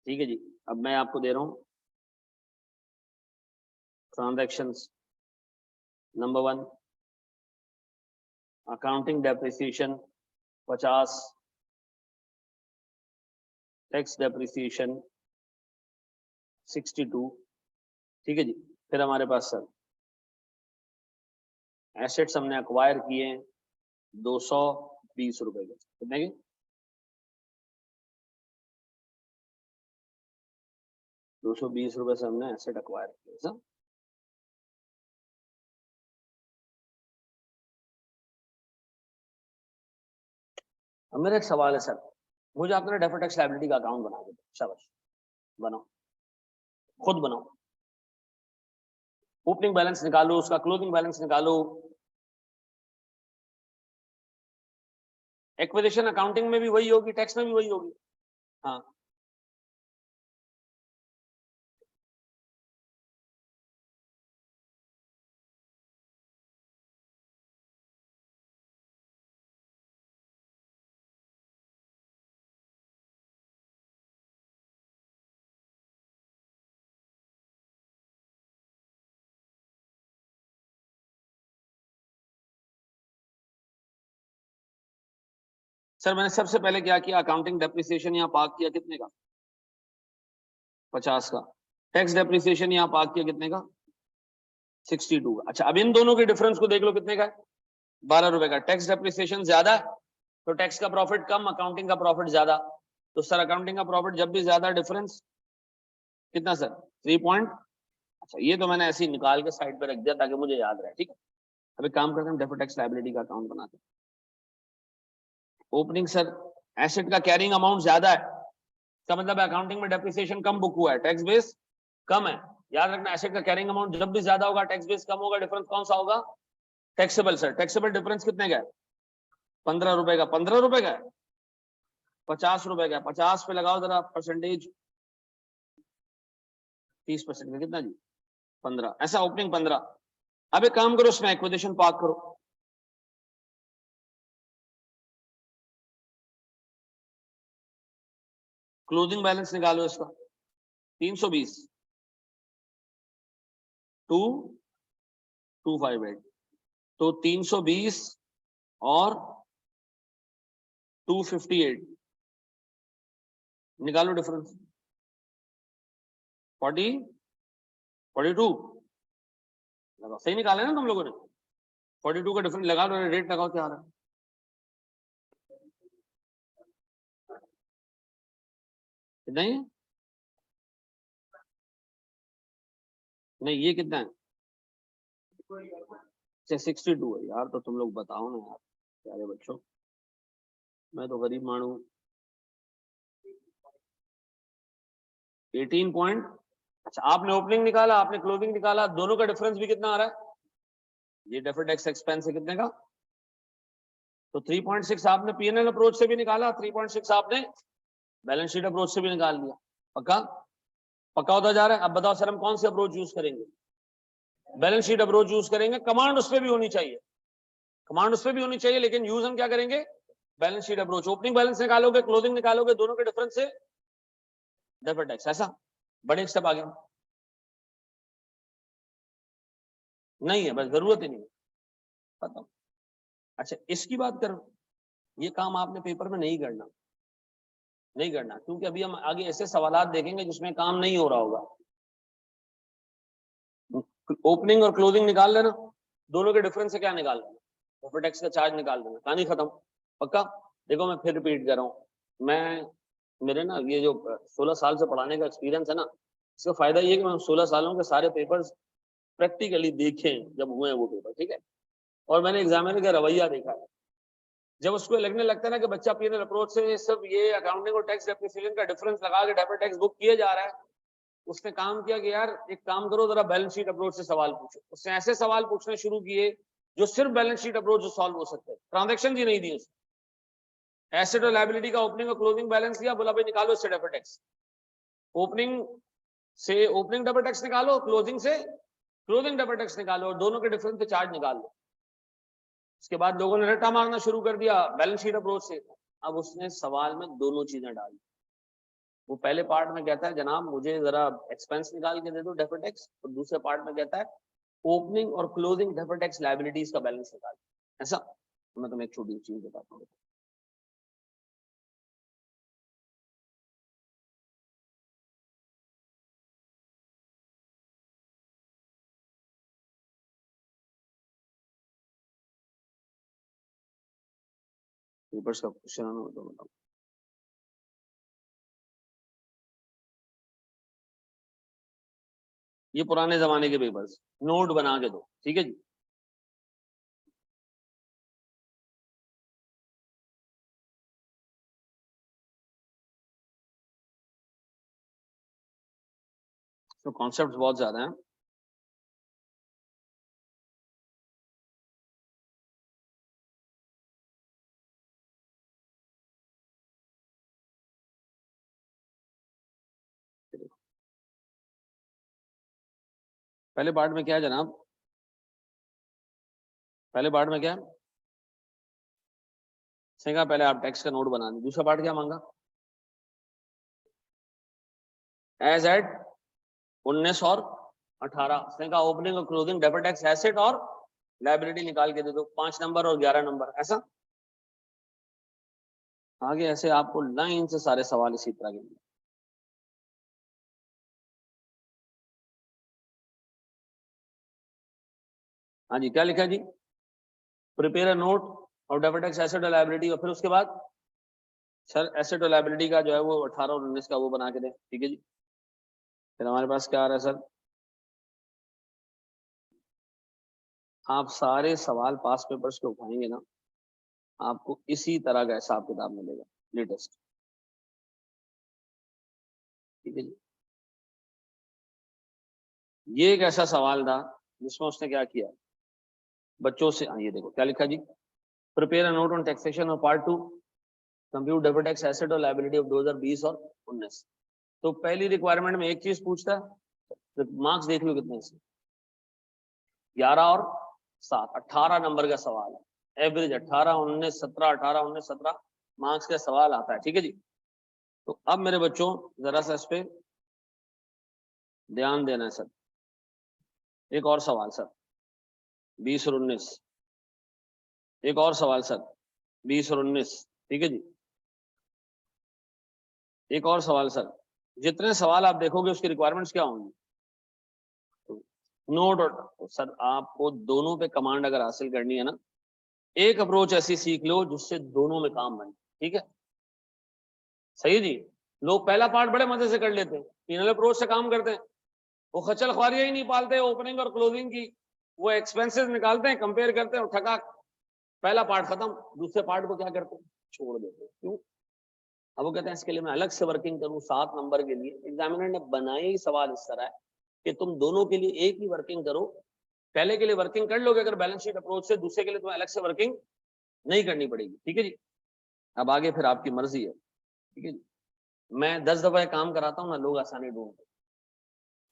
ठीक है जी, अब मैं आपको दे रहा हूँ transactions. Number 1, accounting depreciation 50, tax depreciation 62। ठीक है जी, फिर हमारे पास सर एसेट्स हमने अक्वायर किए 220 रुपए के, कितने के? 220 रुपए से हमने एसेट अक्वायर किए सर। अब मेरा एक सवाल है सर, मुझे आपने डेफर्ड टैक्स लायबिलिटी का अकाउंट बना के दो, शाबाश बनाओ, खुद बनाओ। ओपनिंग बैलेंस निकालो, उसका क्लोजिंग बैलेंस निकालो। एक्विजिशन अकाउंटिंग में भी वही होगी, टैक्स में भी वही होगी। हाँ, सर मैंने सबसे पहले क्या किया, अकाउंटिंग डेप्रिसिएशन यहाँ पार्क किया, कितने का? 50 का। टैक्स डेप्रिसिएशन यहाँ पार्क किया, कितने का? 62 का। अच्छा, अब इन दोनों के डिफरेंस को देख लो, कितने का है? 12 रुपए का। टैक्स डेप्रिसिएशन ज्यादा है तो टैक्स का प्रॉफिट कम, अकाउंटिंग का प्रॉफिट ज्यादा। तो सर अकाउंटिंग का प्रॉफिट जब भी ज्यादा, डिफरेंस कितना सर? 3 पॉइंट। अच्छा, ये तो मैंने ऐसे ही निकाल के साइड पे रख दिया ताकि मुझे याद रहे, ठीक है। अब एक काम करते हैं, डेफर्ड टैक्स लायबिलिटी का अकाउंट बनाते हैं। ओपनिंग सर, एसेट का कैरिंग अमाउंट ज्यादा है, इसका मतलब अकाउंटिंग में डेप्रिसिएशन कम बुक हुआ है, टैक्स बेस कम है। याद रखना, एसेट का कैरिंग अमाउंट जब भी ज्यादा होगा, टैक्स बेस कम होगा, डिफरेंस कौन सा होगा? Taxable sir. टैक्सेबल डिफरेंस कितने का है? 15 रुपए का। 15 रुपए का है? 50 रुपए का। 50 पे लगाओ जरा परसेंटेज, 30% का कितना जी? 15। ऐसा ओपनिंग 15। अब एक काम करो, उसमें एक्विजिशन पार्क करो। क्लोजिंग बैलेंस निकालो इसका, 320 टू 258। तो 320 और 258 निकालो डिफरेंस। 42 लगाओ, सही निकाला ना तुम लोगों ने? 42 का डिफरेंस लगा लो, रेट लगाओ क्या आ रहा है। कितना है? नहीं ये कितना है? 62 है यार। तो तुम लोग बताओ ना यार प्यारे बच्चों, मैं तो गरीब मानू। 18 पॉइंट। अच्छा आपने ओपनिंग निकाला, आपने क्लोजिंग निकाला, दोनों का डिफरेंस भी कितना आ रहा है? ये डेफर्ड टैक्स एक्सपेंस है कितने का? तो 3.6 आपने पीएनएल अप्रोच से भी निकाला, 3.6 आपने बैलेंस शीट अप्रोच से भी निकाल लिया। पक्का? पक्का होता जा रहा है। अब बताओ सर हम कौन सी अप्रोच यूज करेंगे? बैलेंस शीट अप्रोच यूज करेंगे। कमांड उस पर भी होनी चाहिए, कमांड उस पर भी होनी चाहिए, लेकिन यूज हम क्या करेंगे? Balance sheet approach. Opening balance निकालोगे, क्लोजिंग निकालोगे, दोनों के डिफरेंस से डेफर्ड टैक्स। ऐसा बड़े स्टेप आ गया नहीं है, बस जरूरत ही नहीं है। बताओ। अच्छा इसकी बात करो, ये काम आपने पेपर में नहीं करना, नहीं करना, क्योंकि अभी हम आगे ऐसे सवालात देखेंगे जिसमें काम नहीं हो रहा होगा। ओपनिंग और क्लोजिंग निकाल लेना, दोनों के डिफरेंस से क्या निकाल लेना? डेफर्ड टैक्स का चार्ज निकाल देना, कहानी खत्म। पक्का? देखो मैं फिर रिपीट कर रहा हूँ, मैं मेरे ना ये जो 16 साल से पढ़ाने का एक्सपीरियंस है ना, इसका फायदा ये कि मैं 16 सालों के सारे पेपर्स प्रैक्टिकली देखे जब हुए हैं वो पेपर, ठीक है। और मैंने एग्जामिनर का रवैया देखा है। जब उसको लगने लगता है ना कि बच्चा पीएनएल अप्रोच से सिर्फ ये अकाउंटिंग और टैक्स डेप्रिसिएशन का डिफरेंस लगा के डेफर्ड टैक्स बुक किए जा रहा है, उसने काम किया कि यार एक काम करो जरा बैलेंस शीट अप्रोच से सवाल पूछो। उसने ऐसे सवाल पूछने शुरू किए जो सिर्फ बैलेंस शीट अप्रोच से सॉल्व हो सकते हैं। ट्रांजैक्शन ही नहीं दी उसने। एसेट और लायबिलिटी का ओपनिंग और क्लोजिंग बैलेंस दिया, बोला भाई निकालो इससे डेफर्ड टैक्स। ओपनिंग से ओपनिंग डेफर्ड टैक्स निकालो, क्लोजिंग से क्लोजिंग डेफर्ड टैक्स निकालो, और दोनों के डिफरेंस पे चार्ज निकाल लो। उसके बाद लोगों ने रट्टा मारना शुरू कर दिया बैलेंस शीट अप्रोच से। अब उसने सवाल में दोनों चीजें डाली। वो पहले पार्ट में कहता है जनाब मुझे जरा एक्सपेंस निकाल के दे दो डेफर्ड टैक्स, और दूसरे पार्ट में कहता है ओपनिंग और क्लोजिंग डेफर्ड टैक्स लायबिलिटीज का बैलेंस निकाल। ऐसा तो मैं तुम्हें एक छोटी चीज बताता हूँ। पेपर्स का क्वेश्चन आना तो बताओ। ये पुराने जमाने के पेपर्स, नोट बना के दो, ठीक है जी। तो कॉन्सेप्ट बहुत ज्यादा है। पहले पार्ट में क्या है जनाब? पहले पार्ट में क्या है? कहा पहले आप टैक्स का नोट बना दें। दूसरा पार्ट क्या मांगा? एज एट 19 और 18। कहा ओपनिंग और क्लोजिंग डेफर्ड टैक्स एसेट और लायबिलिटी निकाल के दे दो, 5 नंबर और 11 नंबर। ऐसा आगे ऐसे आपको लाइन से सारे सवाल इसी तरह के। हाँ जी क्या लिखा है जी? प्रिपेयर अ नोट और डेफर्ड टैक्स एसेट और लायबिलिटी, और फिर उसके बाद सर एसेट और लायबिलिटी का जो है वो 18 और 19 का वो बना के दें, ठीक है जी। फिर हमारे पास क्या आ रहा है सर? आप सारे सवाल पास पेपर्स के उठाएंगे ना, आपको इसी तरह का हिसाब किताब मिलेगा लेटेस्ट, ठीक है जी। ये एक ऐसा सवाल था जिसमें उसने क्या किया, बच्चों से, हाँ ये देखो क्या लिखा जी, prepare a note on taxation और part 2 compute deferred tax asset और लायबिलिटी ऑफ 2020 और 19। तो पहली रिक्वायरमेंट में एक चीज पूछता है, तो मार्क्स देख लो कितने से, 11 और 7, 18 नंबर का सवाल है। एवरेज 18 19 17, 18 19 17 मार्क्स का सवाल आता है, ठीक है जी। तो अब मेरे बच्चों जरा सा इस पे ध्यान देना है सर। एक और सवाल सर, 20 और 19। एक और सवाल सर, 20 और 19, ठीक है जी। एक और सवाल सर, जितने सवाल आप देखोगे उसकी रिक्वायरमेंट्स क्या होंगी, नोट। और सर आपको दोनों पे कमांड अगर हासिल करनी है ना, एक अप्रोच ऐसी सीख लो जिससे दोनों में काम बने, ठीक है, सही है जी। लोग पहला पार्ट बड़े मजे से कर लेते हैं, इनल अप्रोच से काम करते हैं, वो खचल ख्वारियां ही नहीं पालते ओपनिंग और क्लोजिंग की, वो एक्सपेंसेस निकालते हैं, कंपेयर करते हैं और ठका, पहला पार्ट खत्म, दूसरे पार्ट को क्या करते हैं, छोड़ देते हैं। क्यों? अब वो कहते हैं इसके लिए मैं अलग से वर्किंग करूं 7 नंबर के लिए। एग्जामिनर ने बनाए ही सवाल इस तरह है कि तुम दोनों के लिए एक ही वर्किंग करो, पहले के लिए वर्किंग कर लोगे अगर बैलेंस शीट अप्रोच से, दूसरे के लिए तुम्हें अलग से वर्किंग नहीं करनी पड़ेगी, ठीक है जी। अब आगे फिर आपकी मर्जी है, ठीक है जी। मैं 10 दफा काम कराता हूँ ना, लोग आसानी ढूंढते,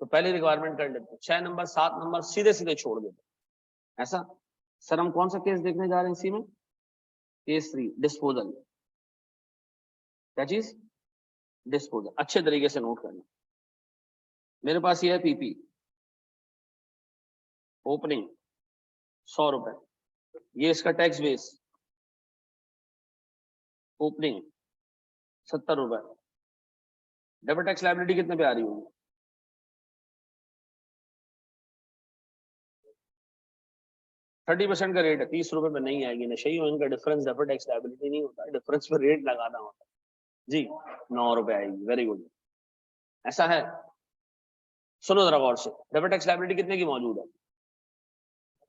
तो पहले रिक्वायरमेंट कर लेते, 6 नंबर 7 नंबर सीधे सीधे छोड़ देते। ऐसा सर हम कौन सा केस देखने जा रहे हैं इसी में, केस 3 डिस्पोजल। क्या चीज? डिस्पोजल। अच्छे तरीके से नोट करना। मेरे पास ये है पीपी, ओपनिंग 100 रुपए, ये इसका टैक्स बेस, ओपनिंग 70 रुपए, डेबिट टैक्स लायबिलिटी कितने पे आ रही होगी? 30% का रेट है, 30 रुपए पे नहीं आएगी, नशे ही हो इनका। डिफरेंस डेबिट टैक्स लायबिलिटी नहीं होता, डिफरेंस पे रेट लगाना होता है जी। 9 रुपए आएगी, वेरी गुड। ऐसा है, सुनो जरा गौर से, डेबिट टैक्स लायबिलिटी कितने की मौजूद है?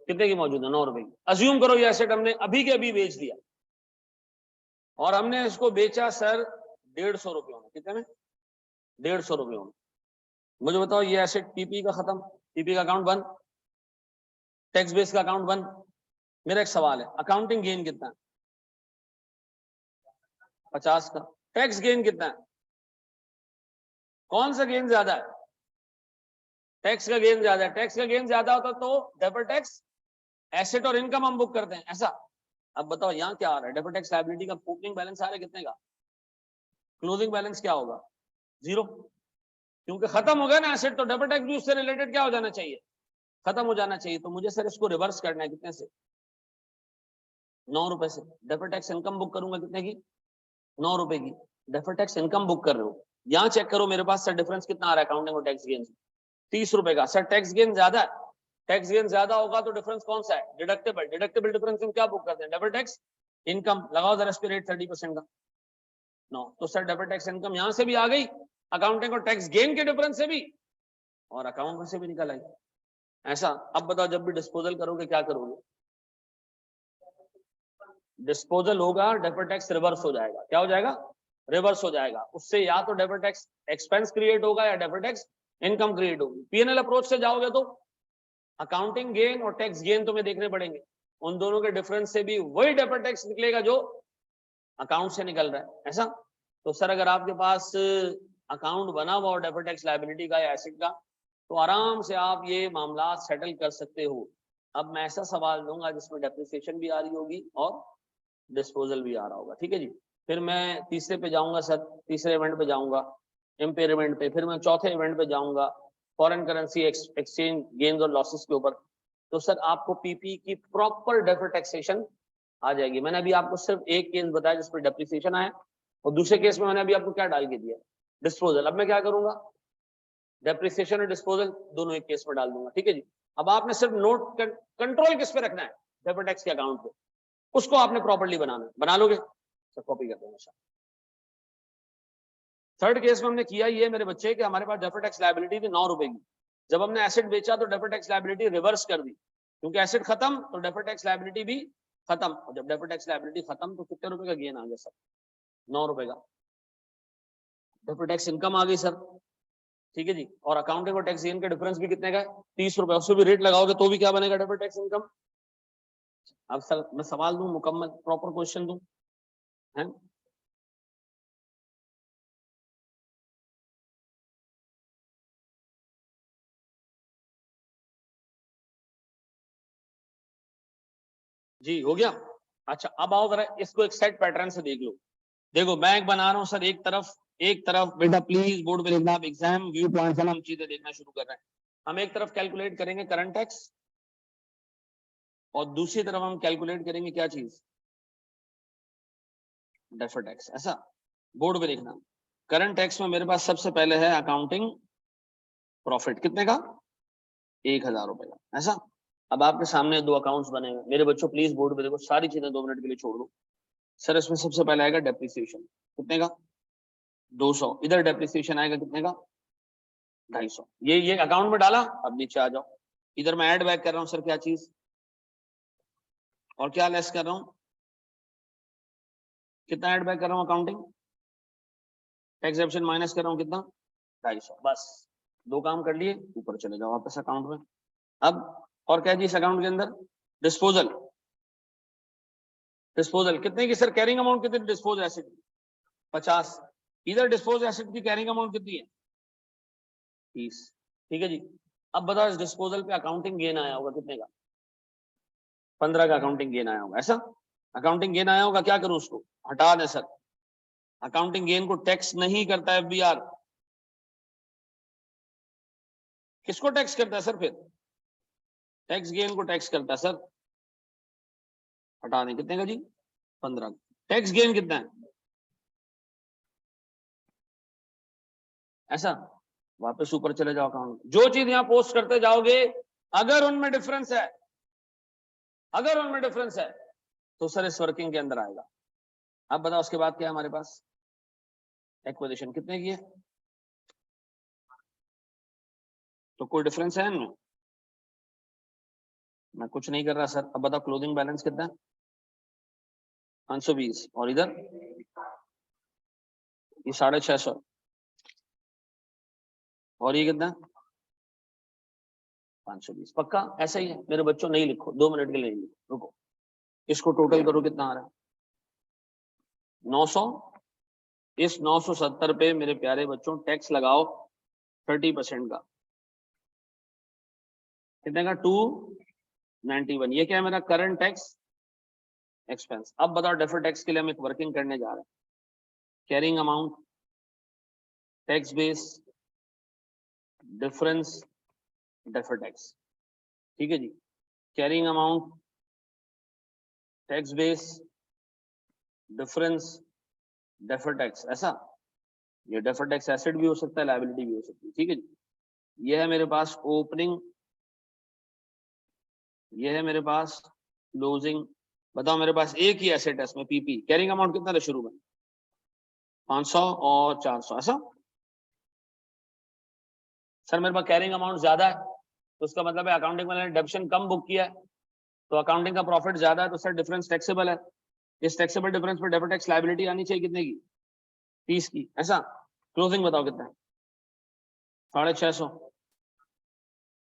कितने की मौजूद है? 9 रुपए की। अज्यूम करो ये एसेट हमने अभी के अभी बेच दिया और हमने इसको बेचा सर 150 रुपयों में। कितने में? 150 रुपयों में। मुझे बताओ ये एसेट पीपी का खत्म, पीपी का अकाउंट बंद, टैक्स बेस का अकाउंट बंद। मेरा एक सवाल है, अकाउंटिंग गेन कितना है? 50 का। टैक्स गेन कितना है? कौन सा गेन ज्यादा है? टैक्स का गेन ज्यादा है। टैक्स का गेन ज्यादा होता तो डेफर्ड टैक्स एसेट और इनकम हम बुक करते हैं, ऐसा। अब बताओ यहाँ क्या आ रहा है, डेफर्ड टैक्स लायबिलिटी का ओपनिंग बैलेंस आ रहा है कितने का, क्लोजिंग बैलेंस क्या होगा? 0, क्योंकि खत्म हो गया ना एसेट, तो डेफर्ड टैक्स भी उससे रिलेटेड क्या हो जाना चाहिए, खत्म हो जाना चाहिए। तो मुझे सर इसको रिवर्स करना है, कितने से? 9 रुपए से। डेफर्ड टैक्स इनकम बुक करूंगा कितने की? 9 रुपए की। डेफर्ड टैक्स इनकम बुक कर रहे हो, यहाँ चेक करो मेरे पास सर डिफरेंस कितना आ रहा है अकाउंटिंग और टैक्स गेन से, 30 रुपए का। सर टैक्स गेन ज्यादा है, टैक्स गेन ज्यादा होगा तो डिफरेंस कौन सा है? डिडक्टेबल। डिडक्टेबल डिफरेंस हम क्या बुक करते हैं? Debit tax income. लगाओ जरा इस पे रेट 30% का। 9, तो सर डेबिट टैक्स इनकम यहां से भी आ गई, अकाउंटिंग और टैक्स गेन के डिफरेंस से भी, और अकाउंट में से भी निकल आई। ऐसा। अब बताओ जब भी डिस्पोजल करोगे क्या करोगे? डिस्पोजल होगा, डेबिट टैक्स रिवर्स हो जाएगा। क्या हो जाएगा? रिवर्स हो जाएगा। उससे या तो डेबिट टैक्स एक्सपेंस क्रिएट होगा या डेबिट टैक्स इनकम क्रिएट होगी। पीएनएल अप्रोच से जाओगे तो अकाउंटिंग गेन और टैक्स गेन तुम्हें देखने पड़ेंगे, उन दोनों के डिफरेंस से भी वही डेबिट टैक्स निकलेगा जो अकाउंट से निकल रहा है। ऐसा। तो सर अगर आपके पास अकाउंट बना हुआ और डेबिट टैक्स लायबिलिटी का या एसेट का, तो आराम से आप ये मामला सेटल कर सकते हो। अब मैं ऐसा सवाल दूंगा जिसमें डेप्रिसिएशन भी आ रही होगी और डिस्पोजल भी आ रहा होगा, ठीक है जी। फिर मैं तीसरे पे जाऊंगा सर, तीसरे इवेंट पे जाऊंगा इम्पेयरमेंट पे, फिर मैं चौथे इवेंट पे जाऊंगा फॉरेन करेंसी एक्सचेंज गेन्स और लॉसेस के ऊपर। तो सर आपको पीपी की प्रॉपर डेफर्ड टैक्सेशन आ जाएगी। मैंने अभी आपको सिर्फ एक केस बताया जिस पर डेप्रिसिएशन आया, और दूसरे केस में मैंने अभी आपको क्या डाल के दिया, डिस्पोजल। अब मैं क्या करूंगा, डेप्रिसिएशन और डिस्पोजल दोनों एक केस में डाल दूंगा, ठीक है जी। अब आपने सिर्फ नोट कंट्रोल किस पे रखना है, डेफर्ड टैक्स के अकाउंट पे, उसको आपने प्रॉपर्ली बनाना है। बना लोगे? सर कॉपी कर देना। थर्ड केस में हमने किया ये मेरे बच्चे कि हमारे पास डेफर्ड टैक्स लायबिलिटी थी 9 रुपए की, जब हमने एसेट बेचा तो डेफर्ड टैक्स लायबिलिटी रिवर्स कर दी, क्योंकि एसेट खत्म तो डेफर्ड टैक्स लायबिलिटी भी खत्म, और जब डेफर्ड टैक्स लायबिलिटी खत्म तो कितने रुपए का गेन आ गया सर? 9 रुपए का। डेफर्ड टैक्स इनकम आ गई सर, ठीक है जी। और अकाउंटिंग और टैक्स गेन का डिफरेंस भी कितने का है? 30 रुपए। उससे भी रेट लगाओगे तो भी क्या बनेगा? Deferred tax income. अब सर मैं सवाल दूं, मुकम्मल प्रॉपर क्वेश्चन दूं, है? जी हो गया। अच्छा अब आओ जरा इसको एक सेट पैटर्न से देख लो। देखो मैं एक बना रहा हूं सर, एक तरफ बेटा प्लीज बोर्ड पे लिखना, आप एग्जाम व्यू पॉइंट से हम चीजें देखना शुरू कर रहे हैं। हम एक तरफ कैलकुलेट करेंगे करंट टैक्स और दूसरी तरफ हम कैलकुलेट करेंगे क्या चीज, डेफर्ड टैक्स। ऐसा बोर्ड पे लिखना। करंट टैक्स में मेरे पास सबसे पहले है अकाउंटिंग प्रॉफिट, कितने का? 1000 रुपए का। ऐसा, अब आपके सामने दो अकाउंट्स बने हुए। मेरे बच्चों प्लीज बोर्ड पे देखो, सारी चीजें 2 मिनट के लिए छोड़ दो। सर इसमें सबसे पहले आएगा डेप्रिसिएशन, कितने का? 200। इधर डेप्रिसिएशन आएगा कितने का? 250। ये अकाउंट में डाला। अब नीचे आ जाओ, इधर मैं ऐड बैक कर रहा हूँ सर, क्या चीज और क्या लेस कर रहा हूँ? कितना ऐड बैक कर रहा हूँ? अकाउंटिंग टैक्स ऑप्शन माइनस कर रहा हूँ, कितना? 250। बस दो काम कर लिए, ऊपर चले जाओ वापस अकाउंट में। अब और क्या जी इस अकाउंट के अंदर? डिस्पोजल। डिस्पोजल कितने की सर? कैरिंग अमाउंट कितनी डिस्पोज एसेट? 50। इधर डिस्पोज एसेट की कैरिंग अमाउंट कितनी है? 30। ठीक है जी। अब बताओ इस डिस्पोजल पे अकाउंटिंग गेन आया होगा कितने का? 15 का अकाउंटिंग गेन आया होगा। ऐसा अकाउंटिंग गेन आया होगा, क्या करूं उसको? हटा दें सर। अकाउंटिंग गेन को टैक्स नहीं करता है एफबीआर। किसको टैक्स करता है सर फिर? टैक्स गेन को टैक्स करता है सर। हटा दें, कितने का जी? 15। टैक्स गेन कितना है? ऐसा वापस ऊपर चले जाओ अकाउंट। जो चीज यहां पोस्ट करते जाओगे, अगर उनमें डिफरेंस है, अगर उनमें डिफरेंस है तो सर इस वर्किंग के अंदर आएगा। अब बताओ उसके बाद क्या है हमारे पास? एक्विजिशन कितने की है? तो कोई डिफरेंस है इनमें? मैं कुछ नहीं कर रहा सर। अब बताओ क्लोजिंग बैलेंस कितना है? 520। और इधर ये 650। और ये कितना? 520। पक्का ऐसा ही है मेरे बच्चों? नहीं लिखो, 2 मिनट के लिए नहीं लिखो, रुको। इसको टोटल करो, कितना आ रहा है? 900। इस 970 पे मेरे प्यारे बच्चों टैक्स लगाओ 30% का, कितने का? 291। ये क्या है मेरा? Current tax expense. अब बताओ डेफर्ड टैक्स के लिए हम एक वर्किंग करने जा रहे हैं। Carrying amount, tax base, difference, deferred tax. ठीक है जी। Carrying amount, tax base, difference, deferred tax. ऐसा ये डेफर्ड टैक्स एसेट भी हो सकता है, लायबिलिटी भी हो सकती है। ठीक है जी। ये है मेरे पास ओपनिंग, ये है मेरे पास क्लोजिंग। बताओ मेरे पास एक ही एसेट है इसमें, पीपी। कैरिंग अमाउंट कितना था शुरू में? 500 और 400। ऐसा सर मेरे पास कैरिंग अमाउंट ज्यादा है, तो उसका मतलब है अकाउंटिंग वाले ने डेबिशन कम बुक किया है, तो अकाउंटिंग का प्रॉफिट ज्यादा है, तो सर डिफरेंस टैक्सेबल है। इस टैक्सेबल डिफरेंस पर डेबिट टैक्स लायबिलिटी आनी चाहिए कितने की? 30 की। ऐसा क्लोजिंग बताओ कितना है? 650।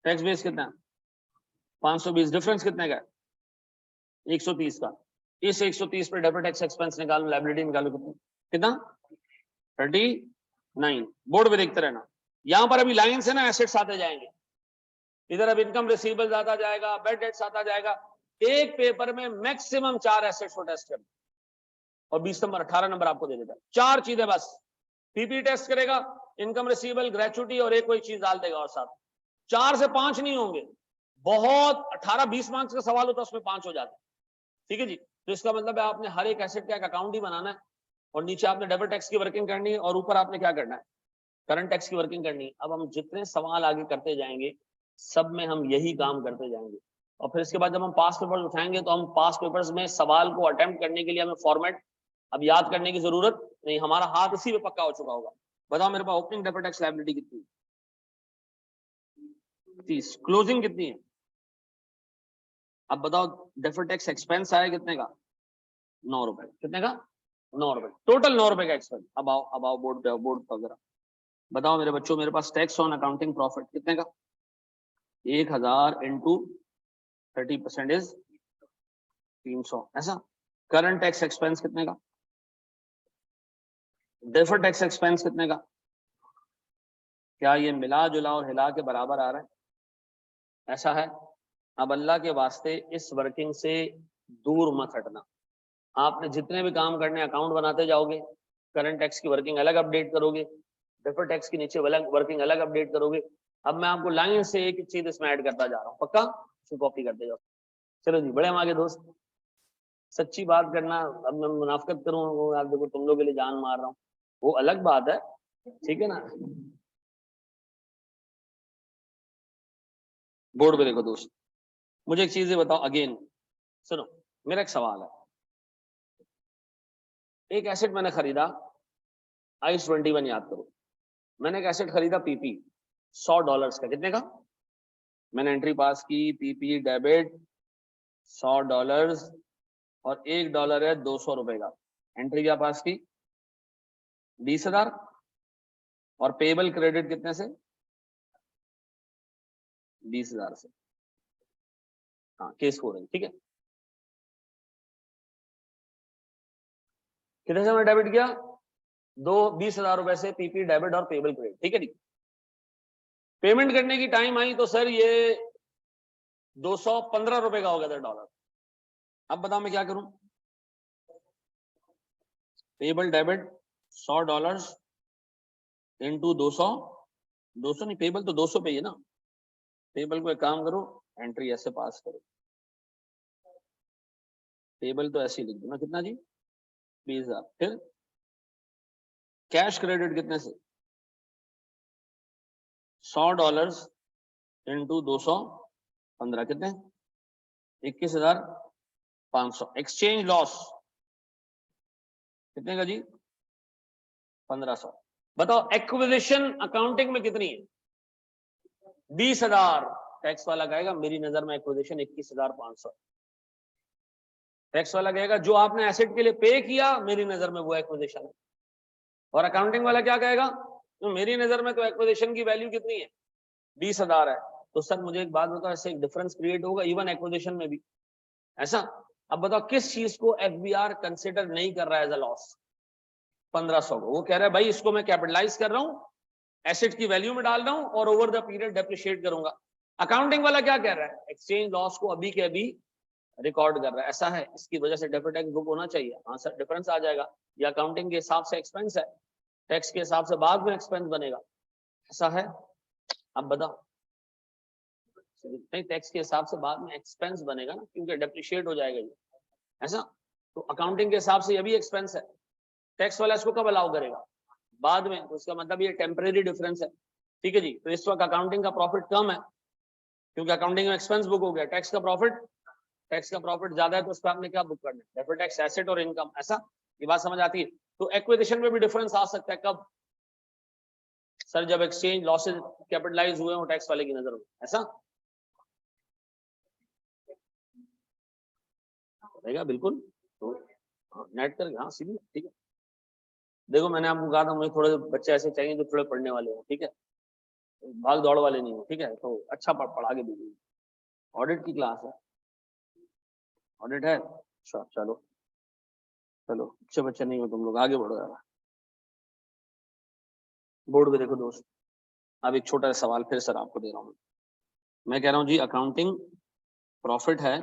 टैक्स बेस कितना है? 520। डिफरेंस कितने का है? 130 का। इस 130 पर डेबिट टैक्स एक्सपेंस निकालो, लायबिलिटी निकालो, कितना? 39। बोर्ड पे देखते रहना। यहां पर अभी लाइन से ना एसेट्स आते जाएंगे, इधर अब इनकम रिसीवेबल्स आता जाएगा, बैड डेट्स आता जाएगा। एक पेपर में मैक्सिमम 4 एसेट्स को टेस्ट कर, और 20 नंबर 18 नंबर आपको दे देता है। 4 चीजें बस। पीपी टेस्ट करेगा, इनकम रिसीवेबल, ग्रेचुटी और एक कोई चीज डाल देगा और साथ। 4 से 5 नहीं होंगे, बहुत 18-20 मार्क्स का सवाल होता है उसमें 5 हो जाते हैं। ठीक है जी। तो इसका मतलब है आपने हर एक एसेट का एक अकाउंट ही बनाना है, और नीचे आपने डेबिट टैक्स की वर्किंग करनी है, और ऊपर आपने क्या करना है? करंट टैक्स की वर्किंग करनी है। अब हम जितने सवाल आगे करते जाएंगे, सब में हम यही काम करते जाएंगे, और फिर इसके बाद जब हम पास पेपर्स उठाएंगे, तो हम पास पेपर्स में सवाल को अटेम्प्ट करने के लिए हमें फॉर्मेट अब याद करने की जरूरत नहीं, हमारा हाथ इसी पे पक्का हो चुका होगा। बताओ मेरे पास ओपनिंग डेबिट टैक्स लायबिलिटी कितनी है? 30। क्लोजिंग कितनी है? अब बताओ डेफर्ड टैक्स एक्सपेंस आया कितने का? 9 रुपए। कितने का? 9 रुपए। टोटल 9 रुपए का एक्सपेंस। अब आओ बोर्ड पे, बोर्ड पर वगैरह बताओ मेरे बच्चों, मेरे पास टैक्स ऑन अकाउंटिंग प्रॉफिट कितने का? 1000 इंटू 30% इज 300। ऐसा करंट टैक्स एक्सपेंस कितने का? डेफर्ड टैक्स एक्सपेंस कितने का? क्या ये मिला जुला और हिला के बराबर आ रहा है? ऐसा है। अब अल्लाह के वास्ते इस वर्किंग से दूर मत हटना। आपने जितने भी काम करने, अकाउंट बनाते जाओगे, करंट टैक्स की वर्किंग अलग अपडेट करोगे, डेफर्ड टैक्स की नीचे वर्किंग अलग अपडेट करोगे। अब मैं आपको लाइन से एक चीज इसमें ऐड करता जा रहा हूँ, पक्का? इसको कॉपी करते जाओ। चलो जी, बड़े हम आगे दोस्त। सच्ची बात करना, अब मैं मुनाफकत करूँ, आप देखो तुम लोग के लिए जान मार रहा हूँ। वो अलग बात है, ठीक है ना। बोर्ड पे देखो दोस्त, मुझे एक चीज बताओ अगेन, सुनो मेरा एक सवाल है। एक एसेट मैंने खरीदा, ICE 21 याद करो, मैंने एक एसेट खरीदा पीपी $100 का, कितने का? मैंने एंट्री पास की, पीपी डेबिट $100 और $1 है 200 रुपए का। एंट्री क्या पास की? 20,000 और पेबल क्रेडिट कितने से? 20,000 से। हाँ केस हो रही, ठीक है। कितने से मैंने डेबिट किया? 20,000 रुपए से पीपी डेबिट और पेबल क्रेडिट, ठीक है जी। पेमेंट करने की टाइम आई तो सर ये 215 रुपए का हो गया था डॉलर। अब बताओ मैं क्या करूं? पेबल डेबिट $100 इंटू 200, 200 नहीं, पेबल तो 200 पे ही है ना। पेबल को एक काम करो, एंट्री ऐसे पास करो, पेबल तो ऐसे ही लिख दो ना, कितना जी? 20,000। फिर कैश क्रेडिट कितने से? $100 इंटू 215 कितने? 21,500। एक्सचेंज लॉस कितने का जी? 1,500। बताओ एक्विजिशन अकाउंटिंग में कितनी है? 20,000। टैक्स वाला कहेगा मेरी नजर में एक्विजिशन 21,500। टैक्स वाला कहेगा जो आपने एसेट के लिए पे किया मेरी नजर में वो एक्विजिशन है। और अकाउंटिंग वाला क्या कहेगा? तो मेरी नजर में तो एक्विजिशन की वैल्यू कितनी है? 20,000 है। तो सर मुझे एक बात बताओ, ऐसे एक डिफरेंस क्रिएट होगा इवन एक्विजिशन में भी, ऐसा? अब बताओ किस चीज को FBR कंसिडर नहीं कर रहा है एज अ लॉस? 1,500 को। वो कह रहा है भाई इसको मैं कैपिटलाइज कर रहा हूं, एसेट की वैल्यू में डाल रहा हूं और ओवर द पीरियड डेप्रिशिएट करूंगा। अकाउंटिंग वाला क्या कह रहा है? एक्सचेंज लॉस को अभी के अभी रिकॉर्ड कर रहा है, ऐसा है, इसकी वजह से डेफर्ड टैक्स बुक होना चाहिए। हाँ सर डिफरेंस आ जाएगा, या अकाउंटिंग के हिसाब से एक्सपेंस है, टैक्स के हिसाब से बाद में एक्सपेंस बनेगा, ऐसा है। अब बताओ, नहीं टैक्स के हिसाब से बाद में एक्सपेंस बनेगा ना, क्योंकि डेप्रिशिएट हो जाएगा ये, ऐसा। तो अकाउंटिंग के हिसाब से ये भी एक्सपेंस है, टैक्स वाला इसको कब अलाउ करेगा? बाद में। तो इसका मतलब ये टेम्परेरी डिफरेंस है, ठीक है जी। तो इस वक्त अकाउंटिंग का प्रॉफिट कम है क्योंकि अकाउंटिंग में एक्सपेंस बुक हो गया। टैक्स का प्रॉफिट ज्यादा है, तो उस पर आपने क्या बुक करना है? डेफर्ड टैक्स एसेट और इनकम, ऐसा। ये बात समझ आती है? तो एक्विजिशन में भी डिफरेंस आ सकता है, कब? सर जब एक्सचेंज लॉसेज कैपिटलाइज हुए हो टैक्स वाले की नजर में, ऐसा रहेगा बिल्कुल। तो नेट कर, हाँ सीधी, ठीक है। देखो मैंने आपको कहा था मुझे थोड़े बच्चे ऐसे चाहिए जो थोड़े पढ़ने वाले हो, ठीक है, भाग दौड़ वाले नहीं हो, ठीक है। तो अच्छा पढ़ा के दीजिए। ऑडिट की क्लास है, ऑडिट है, अच्छा चलो चलो, अच्छे बच्चे नहीं हो तुम लोग, आगे बढ़ो यार। बोर्ड पे देखो दोस्त, अब एक छोटा सा सवाल फिर सर आपको दे रहा हूँ। मैं कह रहा हूँ जी अकाउंटिंग प्रॉफिट है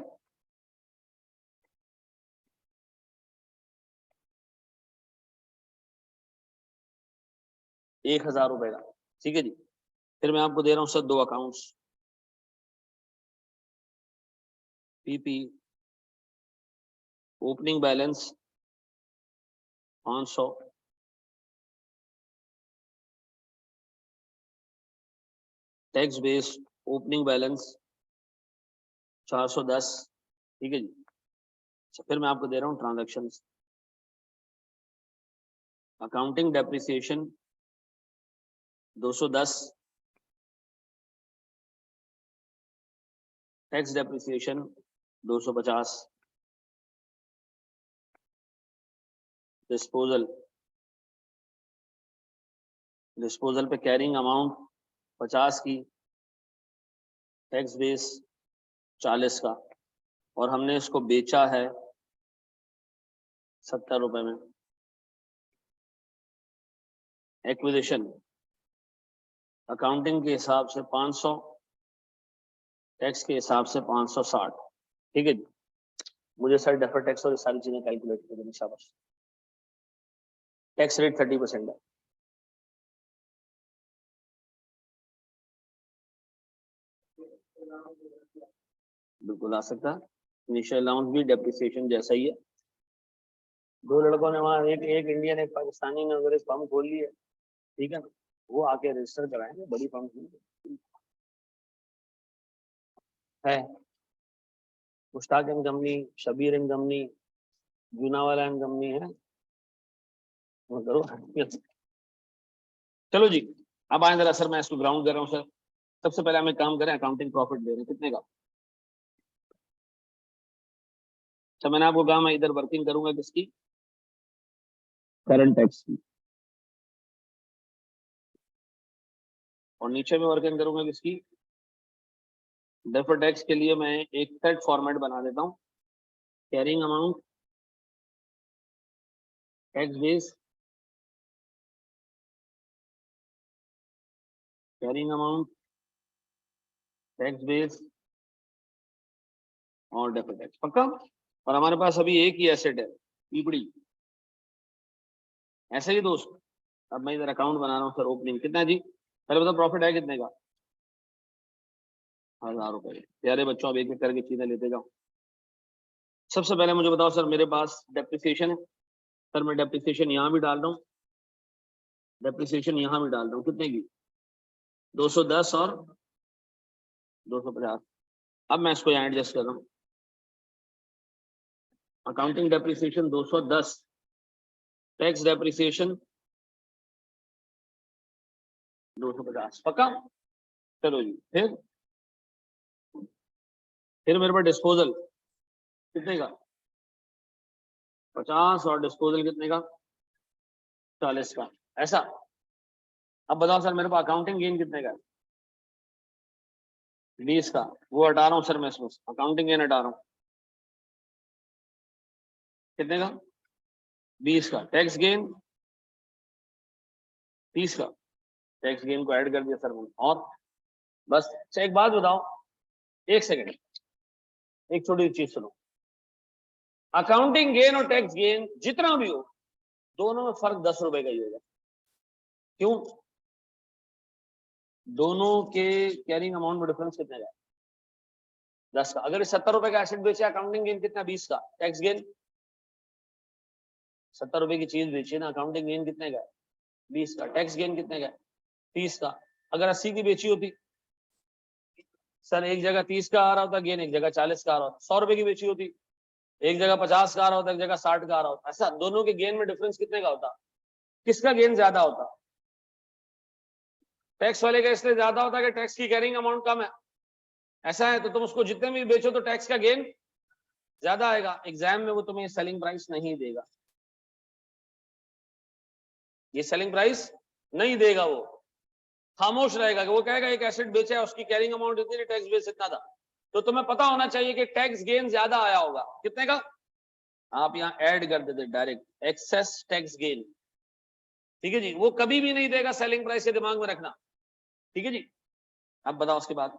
1,000 रुपए का, ठीक है जी। फिर मैं आपको दे रहा हूँ सर दो accounts, PP opening balance 500, tax based opening balance 410, ठीक है जी। अच्छा फिर मैं आपको दे रहा हूँ transaction, accounting depreciation 210, tax depreciation 250, disposal पे कैरिंग अमाउंट 50 की, टैक्स बेस 40 का, और हमने इसको बेचा है 70 रुपए में। एक्विजिशन अकाउंटिंग के हिसाब से 500, टैक्स के हिसाब से 560, ठीक है जी। मुझे सर डेफर टैक्स और सारी चीजें कैलकुलेट कर देनी, शाबाश। टैक्स रेट 30% है, बिल्कुल आ सकता है। इनिशियल अलाउंस भी डेप्रिसिएशन जैसा ही है, दो लड़कों ने वहां, एक एक इंडियन एक पाकिस्तानी ने अगर एक फर्म खोल ली है, ठीक है ना, वो आके रजिस्टर कराएंगे, बड़ी फर्म है। Mushtaq and company, Shabbir and company, Junawala and company है, वो करो। चलो जी, अब आए जरा सर, मैं इसको ग्राउंड कर रहा हूँ सर। सबसे पहले हम एक काम करें, अकाउंटिंग प्रॉफिट दे रहे हैं कितने का। अच्छा, मैंने आपको कहा मैं इधर वर्किंग करूंगा किसकी, करंट टैक्स की, और नीचे में वर्किंग करूंगा किसकी, डेफर्ड टैक्स के लिए मैं एक सेट फॉर्मेट बना देता हूँ। Carrying amount, tax base, carrying amount, tax base और डेफर्ड टैक्स, पक्का। और हमारे पास अभी एक ही एसेट है, पीपड़ी। ऐसे ही दोस्त, अब मैं इधर अकाउंट बना रहा हूँ सर, ओपनिंग कितना है जी, पहले बताओ प्रॉफिट है कितने का, 1000 रुपए। प्यारे बच्चों, अब एक एक करके चीजें लेते जाओ। सबसे पहले मुझे बताओ सर, मेरे पास डेप्रिसिएशन है सर, मैं डेप्रिसिएशन यहाँ भी डाल रहा हूँ, डेप्रिसिएशन यहाँ भी डाल रहा हूँ, कितने की, 210 और 250। अब मैं इसको यहाँ एडजस्ट कर रहा हूँ, अकाउंटिंग डेप्रिसिएशन 210, टैक्स डेप्रिसिएशन 250, पक्का। चलो जी, फिर मेरे पास डिस्पोजल कितने का, 50, और डिस्पोजल कितने का, 40 का, ऐसा। अब बताओ सर, मेरे पास अकाउंटिंग गेन कितने का, 20 का, वो हटा रहा हूँ सर मैं इसमें, अकाउंटिंग गेन हटा रहा हूँ, कितने का, 20 का, टैक्स गेन 30 का, टैक्स गेन को ऐड कर दिया सर मैंने, और बस। अच्छा एक बात बताओ, एक सेकंड, एक छोटी सी चीज सुनो, अकाउंटिंग गेन और टैक्स गेन जितना भी हो, दोनों में फर्क 10 रुपए का ही होगा। क्यों, दोनों के कैरिंग अमाउंट में डिफरेंस कितने का, 10 का। अगर 70 रुपए का एसेट बेचे, अकाउंटिंग गेन कितना, 20 का, टैक्स गेन 70 रुपए की चीज बेची ना, अकाउंटिंग गेन कितने का, 20 का, टैक्स गेन कितने का, 30 का। अगर 80 की बेची होती सर, एक जगह 30 का आ रहा होता गेन, एक जगह 40 का आ रहा होता। 100 रुपए की बेची होती, एक जगह 50 का आ रहा होता, एक जगह 60 का आ रहा होता। ऐसा दोनों के गेन में डिफरेंस कितने का होता, किसका गेन ज्यादा होता, टैक्स वाले का इसलिए ज्यादा होता है कि टैक्स की कैरिंग अमाउंट कम है। ऐसा है तो तुम उसको जितने भी बेचो तो टैक्स का गेन ज्यादा आएगा। एग्जाम में वो तुम्हें सेलिंग प्राइस नहीं देगा, ये सेलिंग प्राइस नहीं देगा, वो खामोश रहेगा कि वो कहेगा एक एसेट बेचा है, उसकी कैरिंग अमाउंट इतनी, टैक्स बेस इतना था। तो तुम्हें पता होना चाहिए कि टैक्स गेन ज्यादा आया होगा, कितने का, आप यहाँ ऐड कर देते डायरेक्ट, एक्सेस टैक्स गेन, ठीक है जी। वो कभी भी नहीं देगा सेलिंग प्राइस, के दिमाग में रखना, ठीक है जी। अब बताओ उसके बाद,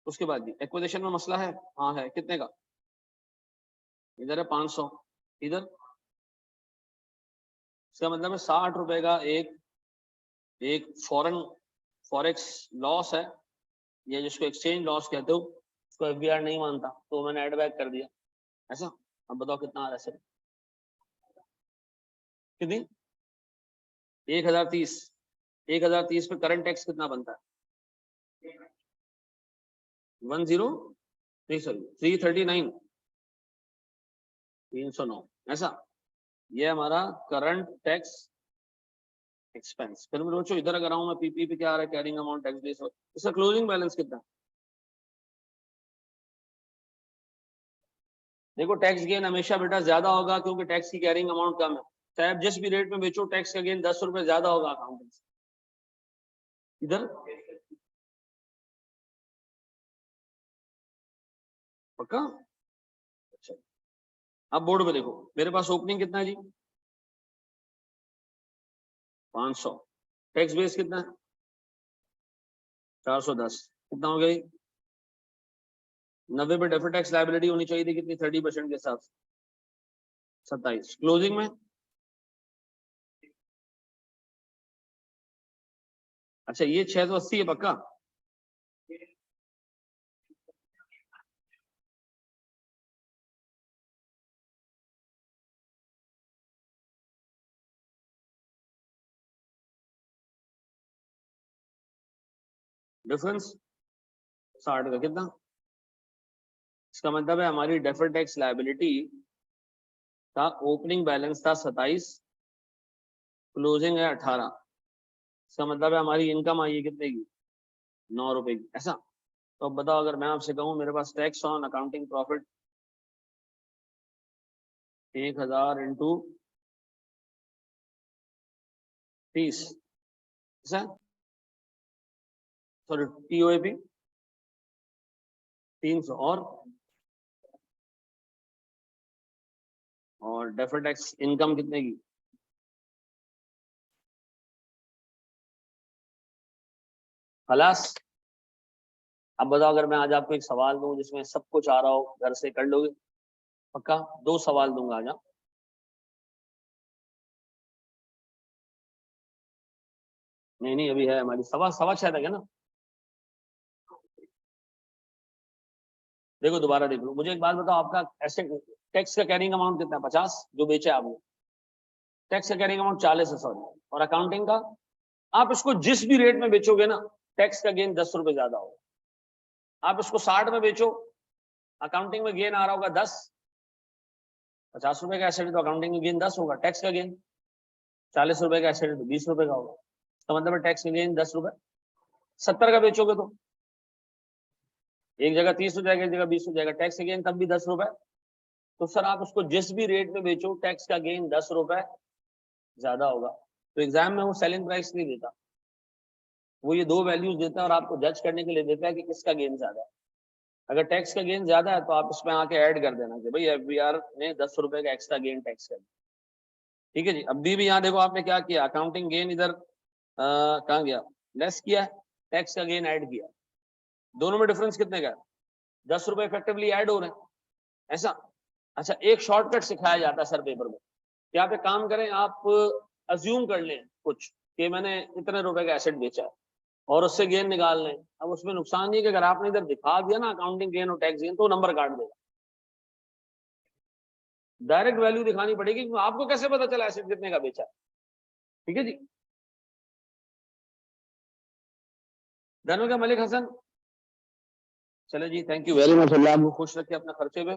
उसके बाद जी एक्विजिशन में मसला है, हाँ है, कितने का, इधर है 500, इधर, इसका मतलब है 60 रुपए का एक एक फॉरेन फॉरेक्स लॉस है, या जिसको एक्सचेंज लॉस कहते हो, उसको एफबीआर नहीं मानता, तो मैंने एड बैक कर दिया, ऐसा। अब बताओ कितना आ रहा है सर, कितनी, 1030, 1030 पे करंट टैक्स कितना बनता है, 10 नहीं सॉरी 339, 309, ऐसा। ये हमारा करंट टैक्स एक्सपेंस। फिर मैं सोचो इधर अगर आऊं मैं, पीपी पे क्या आ रहा है, कैरिंग अमाउंट टैक्स बेस, इसका क्लोजिंग बैलेंस कितना है। देखो टैक्स गेन हमेशा बेटा ज्यादा होगा, क्योंकि टैक्स की कैरिंग अमाउंट कम है, चाहे आप जिस भी रेट में बेचो, टैक्स का गेन 10 रुपए ज्यादा होगा अकाउंटिंग से। इधर पक्का। अच्छा, अब बोर्ड पे देखो, मेरे पास ओपनिंग कितना है जी, 500, टैक्स बेस कितना है, 410, कितना हो गया, 90 पे डेफर्ड टैक्स लायबिलिटी होनी चाहिए थी कितनी, 30% के साथ 27, क्लोजिंग में। अच्छा ये 680 है पक्का, डिफरेंस 60 का कितना, इसका मतलब है हमारी डेफर्ड टैक्स लायबिलिटी का ओपनिंग बैलेंस था 27, क्लोजिंग है 18। इसका मतलब है हमारी इनकम आई है कितने की, 9 रुपए की, ऐसा। तो अब बताओ, अगर मैं आपसे कहूँ मेरे पास tax on accounting profit 1000 into 30, ऐसा, सॉरी TOAP 300, और डेफर्ड टैक्स इनकम कितने की, खलास। अब बताओ, अगर मैं आज आपको एक सवाल दूं जिसमें सब कुछ आ रहा हो, घर से कर लोगे पक्का? 2 सवाल दूंगा आज। नहीं नहीं, अभी है हमारी 6:15 तक है ना। देखो दोबारा देख लो, मुझे एक बात बताओ, आपका एसेट टैक्स का कैरिंग अमाउंट कितना है? 50 जो बेचे आपने, टैक्स का कैरिंग अमाउंट 40 है, सॉरी। और अकाउंटिंग का, आप इसको जिस भी रेट में बेचोगे ना, टैक्स का गेन 10 रुपए ज्यादा होगा। आप इसको 60 में बेचो, अकाउंटिंग में गेन आ रहा होगा 10, 50 रुपए का एसेट तो अकाउंटिंग में गेन 10 होगा, टैक्स का गेन 40 रुपए का एसेट तो 20 रुपए का होगा। तो मतलब टैक्स का गेन 10 रुपए। 70 का बेचोगे तो एक जगह 30 हो जाएगा, एक जगह 20 हो जाएगा, टैक्स का गेन तब भी 10 रुपए। तो सर आप उसको जिस भी रेट में बेचो, टैक्स का गेन 10 रुपए ज्यादा होगा। तो एग्जाम में वो सेलिंग प्राइस नहीं देता, वो ये 2 वैल्यूज देता है और आपको जज करने के लिए देता है कि किसका गेन ज्यादा है। अगर टैक्स का गेन ज्यादा है तो आप इसमें आके ऐड कर देना कि भाई FBR ने 10 रुपए का एक्स्ट्रा गेन टैक्स कर दिया। ठीक है जी। अभी भी यहाँ देखो आपने क्या किया, अकाउंटिंग गेन इधर कहाँ गया, लेस किया, टैक्स का गेन ऐड किया, दोनों में डिफरेंस कितने का है, 10 रुपए इफेक्टिवली ऐड हो रहे हैं, ऐसा। अच्छा, एक शॉर्टकट सिखाया जाता है सर पेपर में, कि आप एक काम करें, आप अज्यूम कर लें कुछ कि मैंने इतने रुपए का एसेट बेचा है और उससे गेन निकाल लें। अब उसमें नुकसान नहीं है कि अगर आपने इधर दिखा दिया ना अकाउंटिंग गेन और टैक्स गेन, तो नंबर काट देगा। डायरेक्ट वैल्यू दिखानी पड़ेगी, क्योंकि आपको कैसे पता चला एसेट कितने का बेचा है। ठीक है जी। डन हो गया मलिक हसन? चले जी, थैंक यू वेरी मच, अल्लाह आपको खुश रखे अपने खर्चे पे।